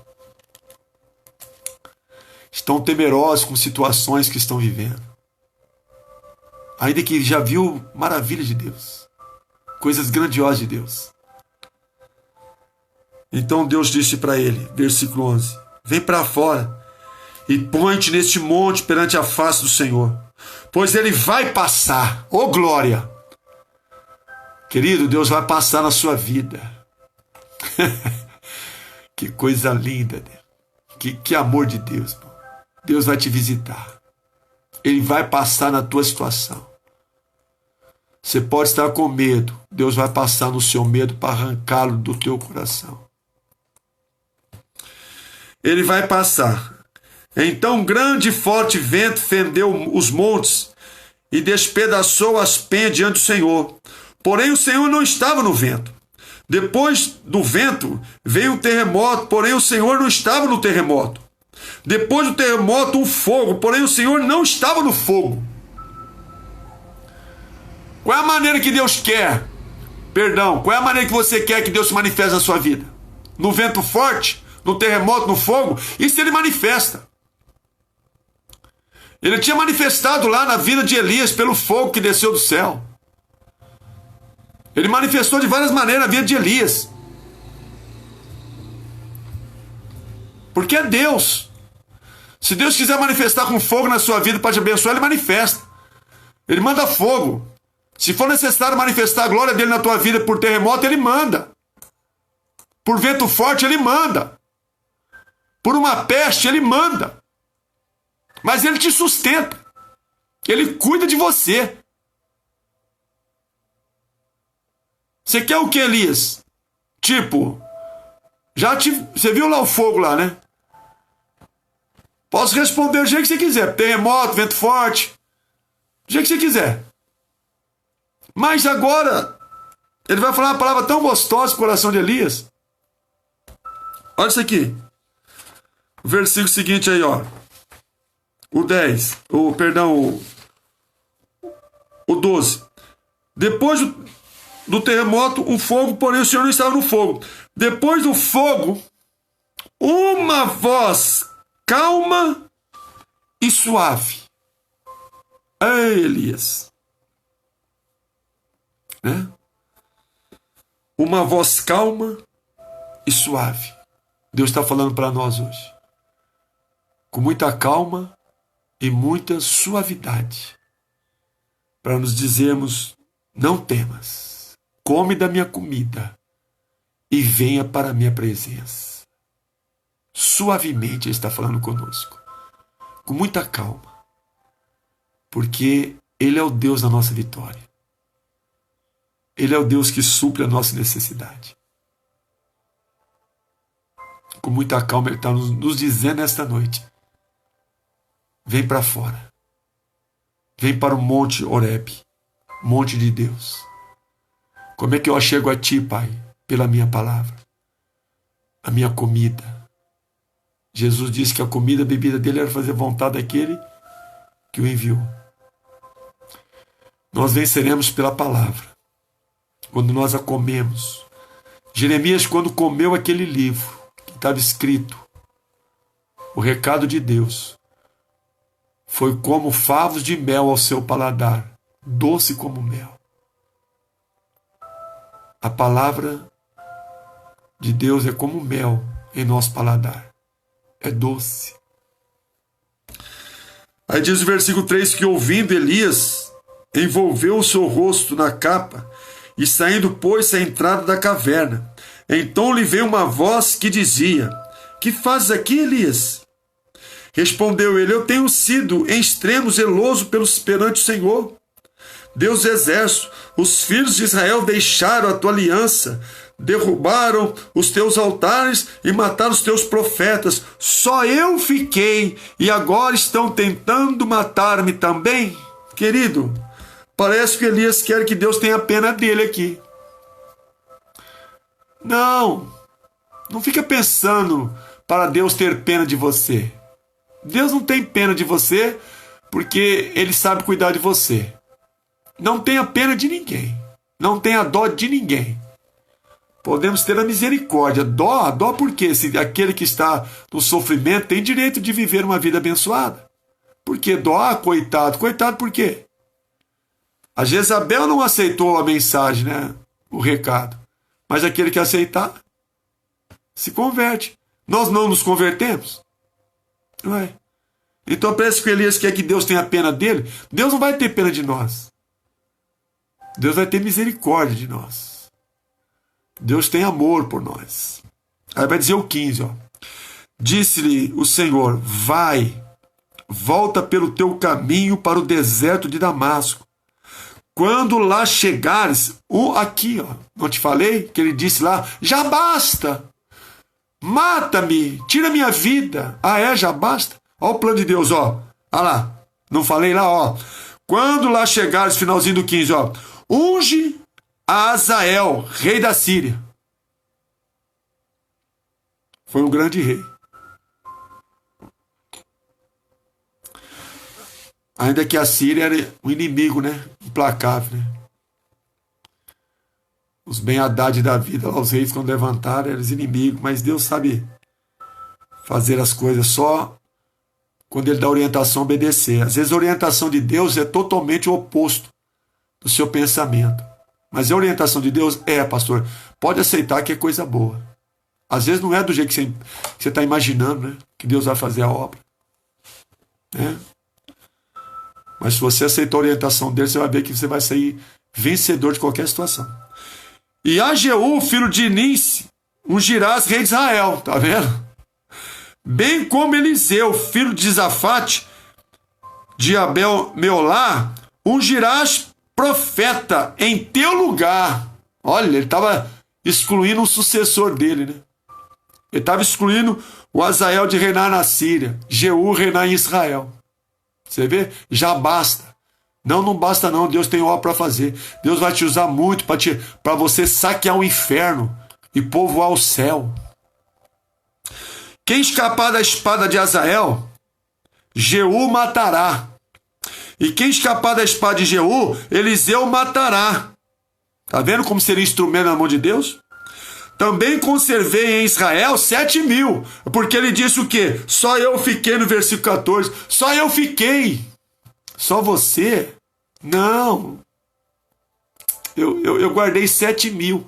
S1: Estão temerosos com situações que estão vivendo. Ainda que já viu maravilhas de Deus. Coisas grandiosas de Deus. Então Deus disse para ele, versículo 11: vem para fora e põe-te neste monte perante a face do Senhor, pois ele vai passar. Ô glória! Querido, Deus vai passar na sua vida. Que coisa linda. Que amor de Deus. Irmão. Deus vai te visitar. Ele vai passar na tua situação. Você pode estar com medo. Deus vai passar no seu medo para arrancá-lo do teu coração. Ele vai passar. Então um grande e forte vento fendeu os montes e despedaçou as penhas diante do Senhor. Porém o Senhor não estava no vento. Depois do vento veio um terremoto, porém o Senhor não estava no terremoto. Depois do terremoto um fogo, porém o Senhor não estava no fogo. Qual é a maneira que Deus quer? Qual é a maneira que você quer que Deus se manifeste na sua vida? No vento forte? No terremoto? No fogo? Isso ele manifesta. Ele tinha manifestado lá na vida de Elias pelo fogo que desceu do céu. Ele manifestou de várias maneiras na vida de Elias. Porque é Deus. Se Deus quiser manifestar com fogo na sua vida para te abençoar, Ele manifesta. Ele manda fogo. Se for necessário manifestar a glória dele na tua vida por terremoto, Ele manda. Por vento forte, Ele manda. Por uma peste, Ele manda. Mas Ele te sustenta. Ele cuida de você. Você quer o que, Elias? Tipo, você viu lá o fogo lá, né? Posso responder do jeito que você quiser. Terremoto, vento forte. Do jeito que você quiser. Mas agora, ele vai falar uma palavra tão gostosa no coração de Elias. Olha isso aqui. O versículo seguinte aí, ó. O 10. O 12. Depois do terremoto, o fogo, porém o Senhor não estava no fogo. Depois do fogo, uma voz calma e suave. Ei, Elias. Né? Uma voz calma e suave. Deus está falando para nós hoje. Com muita calma e muita suavidade. Para nos dizermos, não temas. come da minha comida e venha para a minha presença. Suavemente ele está falando conosco, com muita calma, porque ele é o Deus da nossa vitória. Ele é o Deus que supre a nossa necessidade. Com muita calma ele está nos dizendo esta noite: vem para fora. Vem para o Monte Horebe, Monte de Deus. Como é que eu achego a Ti, Pai? Pela minha palavra, a minha comida. Jesus disse que a comida, a bebida dele era fazer vontade daquele que o enviou. Nós venceremos pela palavra, quando nós a comemos. Jeremias, quando comeu aquele livro que estava escrito, o recado de Deus, foi como favos de mel ao seu paladar, doce como mel. A palavra de Deus é como mel em nosso paladar. É doce. Aí diz o versículo 3 que, ouvindo, Elias envolveu o seu rosto na capa e, saindo, pôs-se à entrada da caverna. Então lhe veio uma voz que dizia: que fazes aqui, Elias? Respondeu ele: eu tenho sido em extremo zeloso perante o Senhor, Deus do exército. Os filhos de Israel deixaram a tua aliança, derrubaram os teus altares e mataram os teus profetas. Só eu fiquei e agora estão tentando matar-me também. Querido, parece que Elias quer que Deus tenha pena dele aqui. Não fica pensando para Deus ter pena de você. Deus não tem pena de você porque Ele sabe cuidar de você. Não tenha pena de ninguém. Não tenha dó de ninguém. Podemos ter a misericórdia. Dó por quê? Se aquele que está no sofrimento tem direito de viver uma vida abençoada. Por que dó? Coitado. Coitado por quê? A Jezabel não aceitou a mensagem, né? O recado. Mas aquele que aceitar, se converte. Nós não nos convertemos? Não é? Então parece que Elias quer que Deus tenha pena dele. Deus não vai ter pena de nós. Deus vai ter misericórdia de nós. Deus tem amor por nós. Aí vai dizer o 15, ó. Disse-lhe o Senhor: vai, volta pelo teu caminho para o deserto de Damasco. Quando lá chegares, aqui, ó, não te falei que ele disse lá: já basta, mata-me, tira minha vida. Já basta? Olha o plano de Deus, ó. Olha lá, não falei lá, ó. Quando lá chegares, finalzinho do 15, ó. Unge a Azael, rei da Síria. Foi um grande rei. Ainda que a Síria era um inimigo, né? Implacável, né? Os Ben-Hadad da vida, os reis quando levantaram, eram os inimigos, mas Deus sabe fazer as coisas só quando Ele dá orientação, obedecer. Às vezes a orientação de Deus é totalmente o oposto do seu pensamento. Mas a orientação de Deus pastor, pode aceitar que é coisa boa. Às vezes não é do jeito que você está imaginando, né? Que Deus vai fazer a obra. Né? Mas se você aceitar a orientação dele, você vai ver que você vai sair vencedor de qualquer situação. E a Jeú, filho de Nis, ungirás rei de Israel. Tá vendo? Bem como Eliseu, filho de Zafate, de Abel-Meolá, ungirás profeta em teu lugar. Olha, ele estava excluindo um sucessor dele, né? Ele estava excluindo o Azael de reinar na Síria, Jeú reinar em Israel. Você vê? Já basta. Não basta não. Deus tem obra para fazer. Deus vai te usar muito para você saquear o inferno e povoar o céu. Quem escapar da espada de Azael, Jeú matará. E quem escapar da espada de Jeú, Eliseu matará. Está vendo como seria instrumento na mão de Deus? Também conservei em Israel 7.000. Porque ele disse o quê? Só eu fiquei, no versículo 14. Só eu fiquei. Só você? Não. Eu guardei 7.000.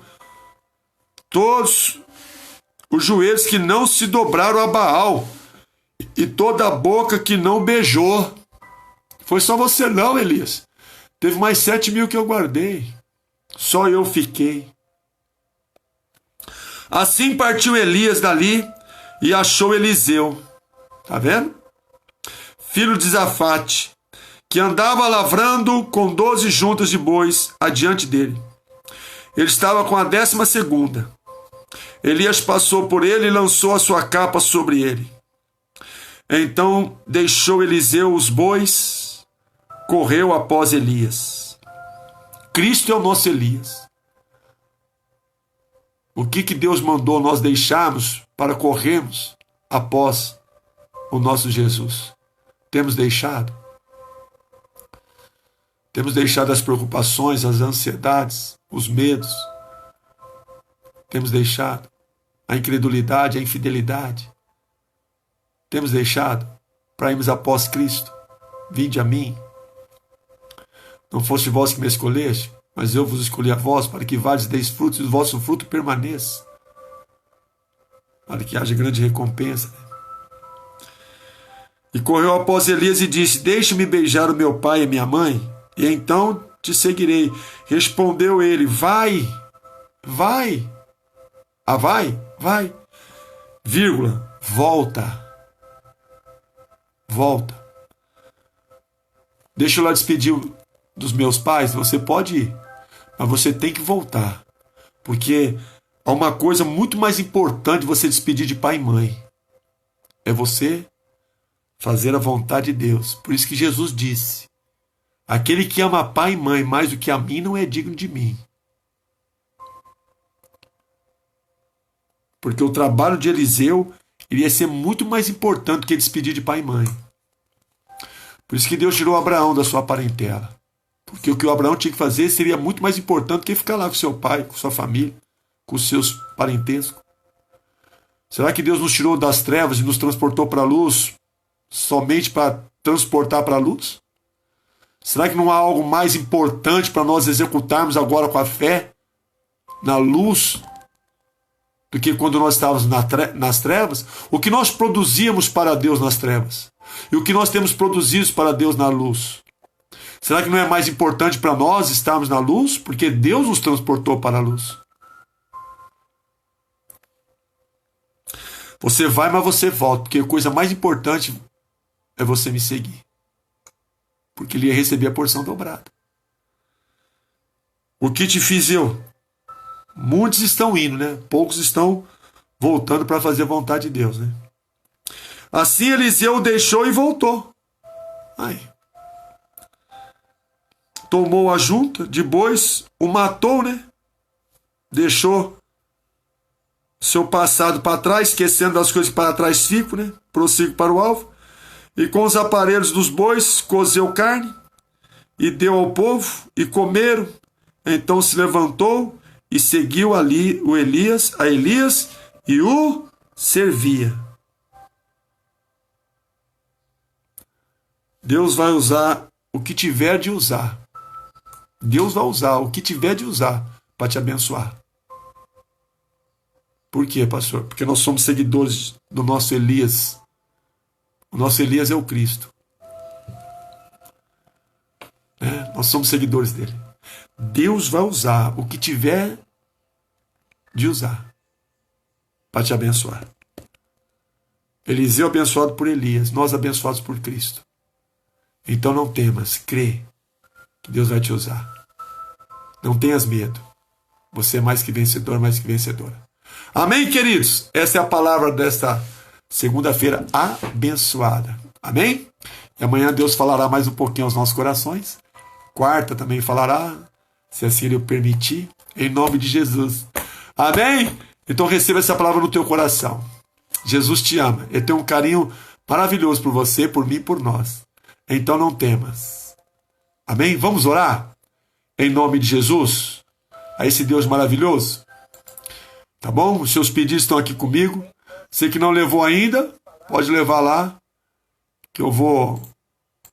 S1: Todos os joelhos que não se dobraram a Baal. E toda a boca que não beijou. Foi só você não, Elias. Teve mais 7.000 que eu guardei. só eu fiquei. Assim partiu Elias dali e achou Eliseu, tá vendo? Filho de Zafate, que andava lavrando com 12 juntas de bois adiante dele. Ele estava com a 12ª. Elias passou por ele e lançou a sua capa sobre ele. Então deixou Eliseu os bois, correu após Elias. Cristo é o nosso Elias. O que Deus mandou nós deixarmos para corrermos após o nosso Jesus? Temos deixado? Temos deixado as preocupações, as ansiedades, os medos. Temos deixado a incredulidade, a infidelidade. Temos deixado para irmos após Cristo. Vinde a mim. Não foste vós que me escolheste, mas eu vos escolhi a vós, para que vades deis frutos e o vosso fruto permaneça, para que haja grande recompensa. E correu após Elias e disse: deixe-me beijar o meu pai e minha mãe, e então te seguirei. Respondeu ele: vai. Vai, vírgula, volta. Deixa eu lá despedir dos meus pais. Você pode ir, mas você tem que voltar, porque há uma coisa muito mais importante de você despedir de pai e mãe: é você fazer a vontade de Deus. Por isso que Jesus disse: aquele que ama pai e mãe mais do que a mim não é digno de mim. Porque o trabalho de Eliseu iria ser muito mais importante do que despedir de pai e mãe. Por isso que Deus tirou Abraão da sua parentela. Porque o que o Abraão tinha que fazer seria muito mais importante do que ficar lá com seu pai, com sua família, com os seus parentescos. Será que Deus nos tirou das trevas e nos transportou para a luz somente para transportar para a luz? Será que não há algo mais importante para nós executarmos agora com a fé na luz do que quando nós estávamos nas trevas? O que nós produzíamos para Deus nas trevas e o que nós temos produzido para Deus na luz. Será que não é mais importante para nós estarmos na luz? Porque Deus nos transportou para a luz. Você vai, mas você volta, porque a coisa mais importante é você me seguir. Porque ele ia receber a porção dobrada. O que te fiz eu? Muitos estão indo, né? Poucos estão voltando para fazer a vontade de Deus, né? Assim Eliseu o deixou e voltou. Tomou a junta de bois, o matou, né? Deixou seu passado para trás, esquecendo das coisas que para trás ficam, né? Prossigo para o alvo. E com os aparelhos dos bois, cozeu carne e deu ao povo, e comeram. Então se levantou e seguiu ali a Elias e o servia. Deus vai usar o que tiver de usar. Deus vai usar o que tiver de usar para te abençoar. Por quê, pastor? Porque nós somos seguidores do nosso Elias. O nosso Elias é o Cristo. Nós somos seguidores dele. Deus vai usar o que tiver de usar para te abençoar. Eliseu abençoado por Elias, nós abençoados por Cristo. Então não temas, crê que Deus vai te usar. Não tenhas medo. Você é mais que vencedor, mais que vencedora. Amém, queridos? Essa é a palavra desta segunda-feira abençoada. Amém? E amanhã Deus falará mais um pouquinho aos nossos corações. Quarta também falará, se assim Ele o permitir, em nome de Jesus. Amém? Então receba essa palavra no teu coração. Jesus te ama. Ele tem um carinho maravilhoso por você, por mim e por nós. Então não temas. Amém? Vamos orar? Em nome de Jesus, a esse Deus maravilhoso. Tá bom? Os seus pedidos estão aqui comigo. Você que não levou ainda, pode levar lá, que eu vou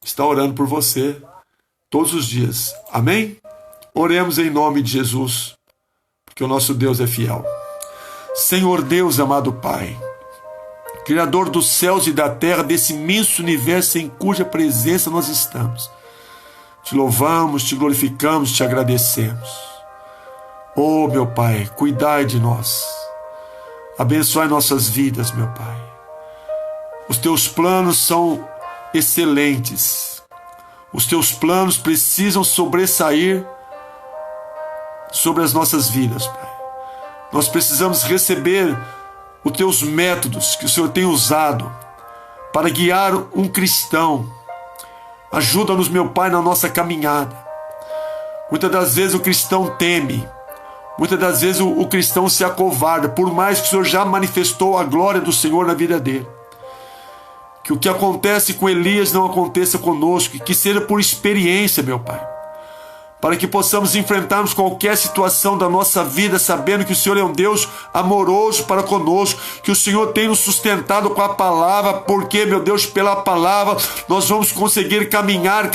S1: estar orando por você todos os dias. Amém? Oremos em nome de Jesus, porque o nosso Deus é fiel. Senhor Deus, amado Pai, Criador dos céus e da terra, desse imenso universo em cuja presença nós estamos. Te louvamos, te glorificamos, te agradecemos. Oh, meu Pai, cuidai de nós. Abençoai nossas vidas, meu Pai. Os teus planos são excelentes. Os teus planos precisam sobressair sobre as nossas vidas, Pai. Nós precisamos receber os teus métodos que o Senhor tem usado para guiar um cristão. Ajuda-nos, meu Pai, na nossa caminhada. Muitas das vezes o cristão teme. Muitas das vezes o cristão se acovarda, por mais que o Senhor já manifestou a glória do Senhor na vida dele. Que o que acontece com Elias não aconteça conosco, que seja por experiência, meu Pai. Para que possamos enfrentarmos qualquer situação da nossa vida, sabendo que o Senhor é um Deus amoroso para conosco, que o Senhor tem nos sustentado com a palavra, porque, meu Deus, pela palavra nós vamos conseguir caminhar,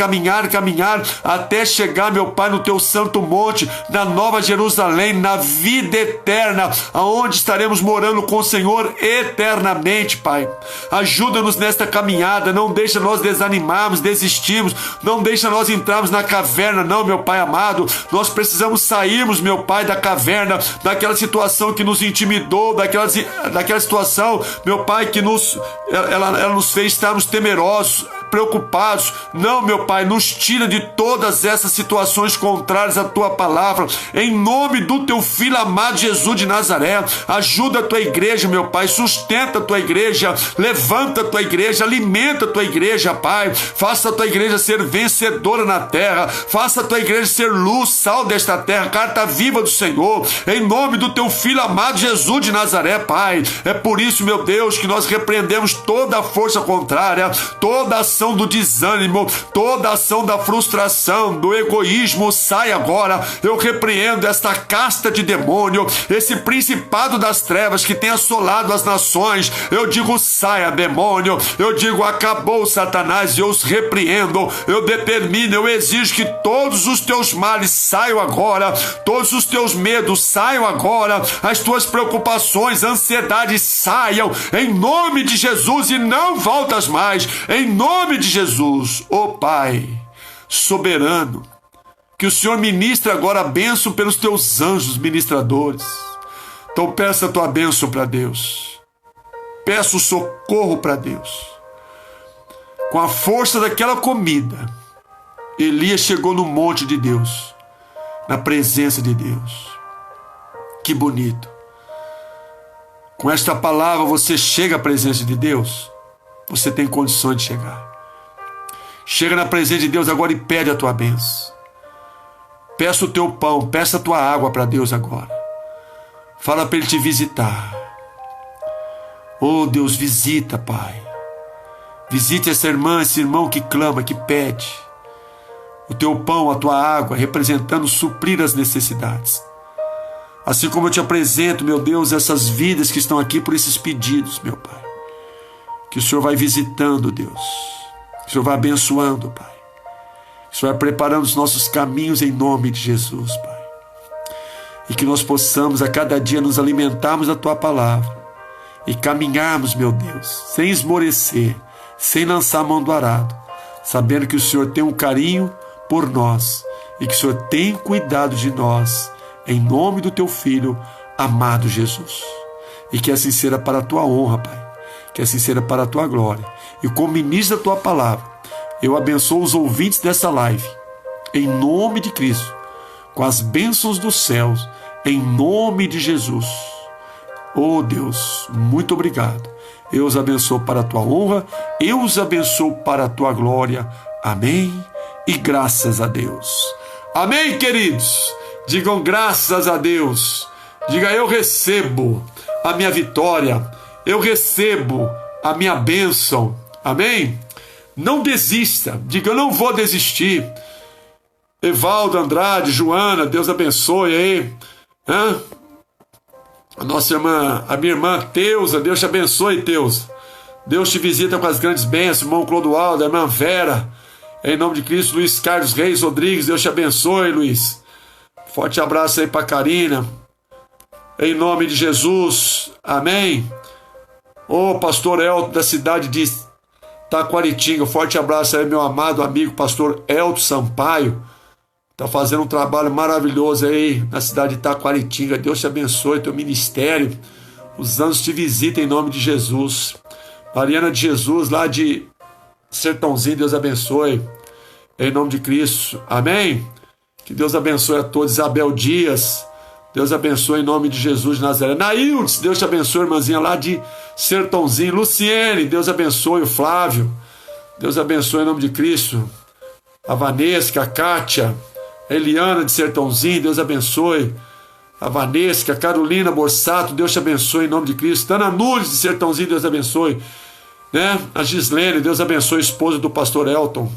S1: até chegar, meu Pai, no teu santo monte, na Nova Jerusalém, na vida eterna, aonde estaremos morando com o Senhor eternamente, Pai. Ajuda-nos nesta caminhada, não deixa nós desanimarmos, desistirmos, não deixa nós entrarmos na caverna, não, meu Pai amado. Nós precisamos sairmos, meu Pai, da caverna, daquela situação que nos intimidou, daquela situação, meu Pai, que ela nos fez estarmos temerosos, preocupados. Não, meu Pai, nos tira de todas essas situações contrárias à tua palavra, em nome do teu Filho amado Jesus de Nazaré. Ajuda a tua igreja, meu Pai, sustenta a tua igreja, levanta a tua igreja, alimenta a tua igreja, Pai. Faça a tua igreja ser vencedora na terra, faça a tua igreja ser luz, sal desta terra, carta viva do Senhor, em nome do teu Filho amado Jesus de Nazaré, Pai. É por isso, meu Deus, que nós repreendemos toda a força contrária, toda a ação do desânimo, toda a ação da frustração, do egoísmo, sai agora. Eu repreendo esta casta de demônio, esse principado das trevas que tem assolado as nações. Eu digo, saia, demônio. Eu digo, acabou, Satanás, e eu os repreendo. Eu determino, eu exijo que todos os teus males saiam agora, todos os teus medos saiam agora, as tuas preocupações, ansiedades saiam, em nome de Jesus, e não voltas mais, em nome de Jesus. Ó Pai soberano, que o Senhor ministre agora a bênção pelos teus anjos ministradores. Então peça a tua bênção para Deus, peça o socorro para Deus. Com a força daquela comida, Elias chegou no monte de Deus, na presença de Deus. Que bonito. Com esta palavra você chega à presença de Deus, você tem condições de chegar. Chega na presença de Deus agora e pede a tua bênção. Peça o teu pão, peça a tua água para Deus agora. Fala para Ele te visitar. Oh Deus, visita, Pai. Visite essa irmã, esse irmão que clama, que pede. O teu pão, a tua água, representando suprir as necessidades. Assim como eu te apresento, meu Deus, essas vidas que estão aqui por esses pedidos, meu Pai. Que o Senhor vai visitando, Deus. Que o Senhor vai abençoando, Pai. Que o Senhor vai preparando os nossos caminhos em nome de Jesus, Pai. E que nós possamos a cada dia nos alimentarmos da tua palavra e caminharmos, meu Deus, sem esmorecer, sem lançar a mão do arado, sabendo que o Senhor tem um carinho por nós e que o Senhor tem cuidado de nós, em nome do teu Filho amado Jesus. E que assim seja para a tua honra, Pai. Que assim seja para a tua glória. E como ministro da tua palavra, eu abençoo os ouvintes dessa live, em nome de Cristo, com as bênçãos dos céus, em nome de Jesus. Oh Deus, muito obrigado. Eu os abençoo para a tua honra, eu os abençoo para a tua glória. Amém e graças a Deus. Amém, queridos? Digam graças a Deus. Diga, eu recebo a minha vitória, eu recebo a minha bênção. Amém? Não desista. Diga, eu não vou desistir. Evaldo, Andrade, Joana, Deus abençoe aí. A nossa irmã, a minha irmã Teusa, Deus te abençoe, Teusa. Deus te visita com as grandes bênçãos. Irmão Clodoaldo, a irmã Vera, em nome de Cristo. Luiz Carlos Reis Rodrigues, Deus te abençoe, Luiz. Forte abraço aí para Karina, em nome de Jesus, amém. Ô pastor Elton, da cidade de Taquaritinga, forte abraço aí, meu amado amigo pastor Elton Sampaio, está fazendo um trabalho maravilhoso aí na cidade de Taquaritinga. Deus te abençoe, teu ministério. Os anjos te visitem em nome de Jesus. Mariana de Jesus, lá de Sertãozinho, Deus abençoe. Em nome de Cristo. Amém? Que Deus abençoe a todos. Isabel Dias, Deus abençoe em nome de Jesus de Nazaré. Naildes, Deus te abençoe, irmãzinha lá de Sertãozinho. Luciene, Deus abençoe. O Flávio, Deus abençoe em nome de Cristo. A Vanesca, a Kátia, a Eliana de Sertãozinho, Deus abençoe. A Vanesca, a Carolina Borsato, Deus te abençoe em nome de Cristo. Tana Nunes de Sertãozinho, Deus abençoe. Né? A Gislene, Deus abençoe, esposa do pastor Elton,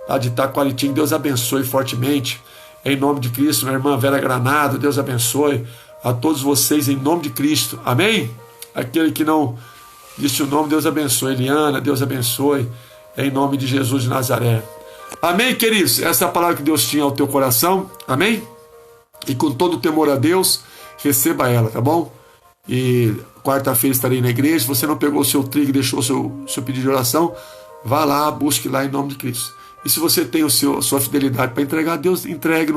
S1: lá de Taquaritinga, Deus abençoe fortemente. Em nome de Cristo, minha irmã Vera Granado, Deus abençoe a todos vocês em nome de Cristo. Amém? Aquele que não disse o nome, Deus abençoe. Eliana, Deus abençoe em nome de Jesus de Nazaré. Amém, queridos? Essa é a palavra que Deus tinha ao teu coração. Amém? E com todo o temor a Deus, receba ela, tá bom? E quarta-feira estarei na igreja. Se você não pegou o seu trigo e deixou o seu pedido de oração, vá lá, busque lá em nome de Cristo. E se você tem a sua fidelidade para entregar a Deus, entregue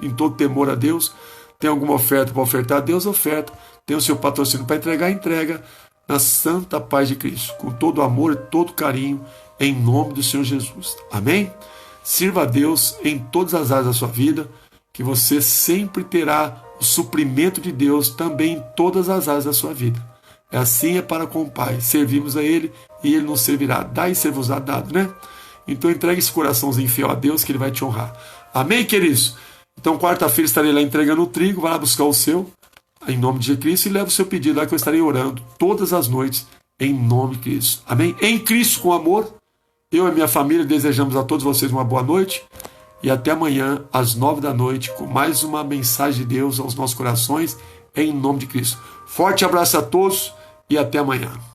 S1: em todo temor a Deus. Tem alguma oferta para ofertar a Deus, oferta. Tem o seu patrocínio para entregar, entrega na santa paz de Cristo, com todo amor e todo carinho, em nome do Senhor Jesus. Amém? Sirva a Deus em todas as áreas da sua vida, que você sempre terá o suprimento de Deus também em todas as áreas da sua vida. Assim é para com o Pai. Servimos a Ele e Ele nos servirá. Dá e ser-vos-á dado, né? Então entregue esse coraçãozinho fiel a Deus, que Ele vai te honrar. Amém, queridos? Então quarta-feira estarei lá entregando o trigo. Vai lá buscar o seu, em nome de Cristo, e leva o seu pedido lá, que eu estarei orando todas as noites, em nome de Cristo. Amém? Em Cristo, com amor, eu e minha família desejamos a todos vocês uma boa noite. E até amanhã, às 9 da noite, com mais uma mensagem de Deus aos nossos corações, em nome de Cristo. Forte abraço a todos e até amanhã.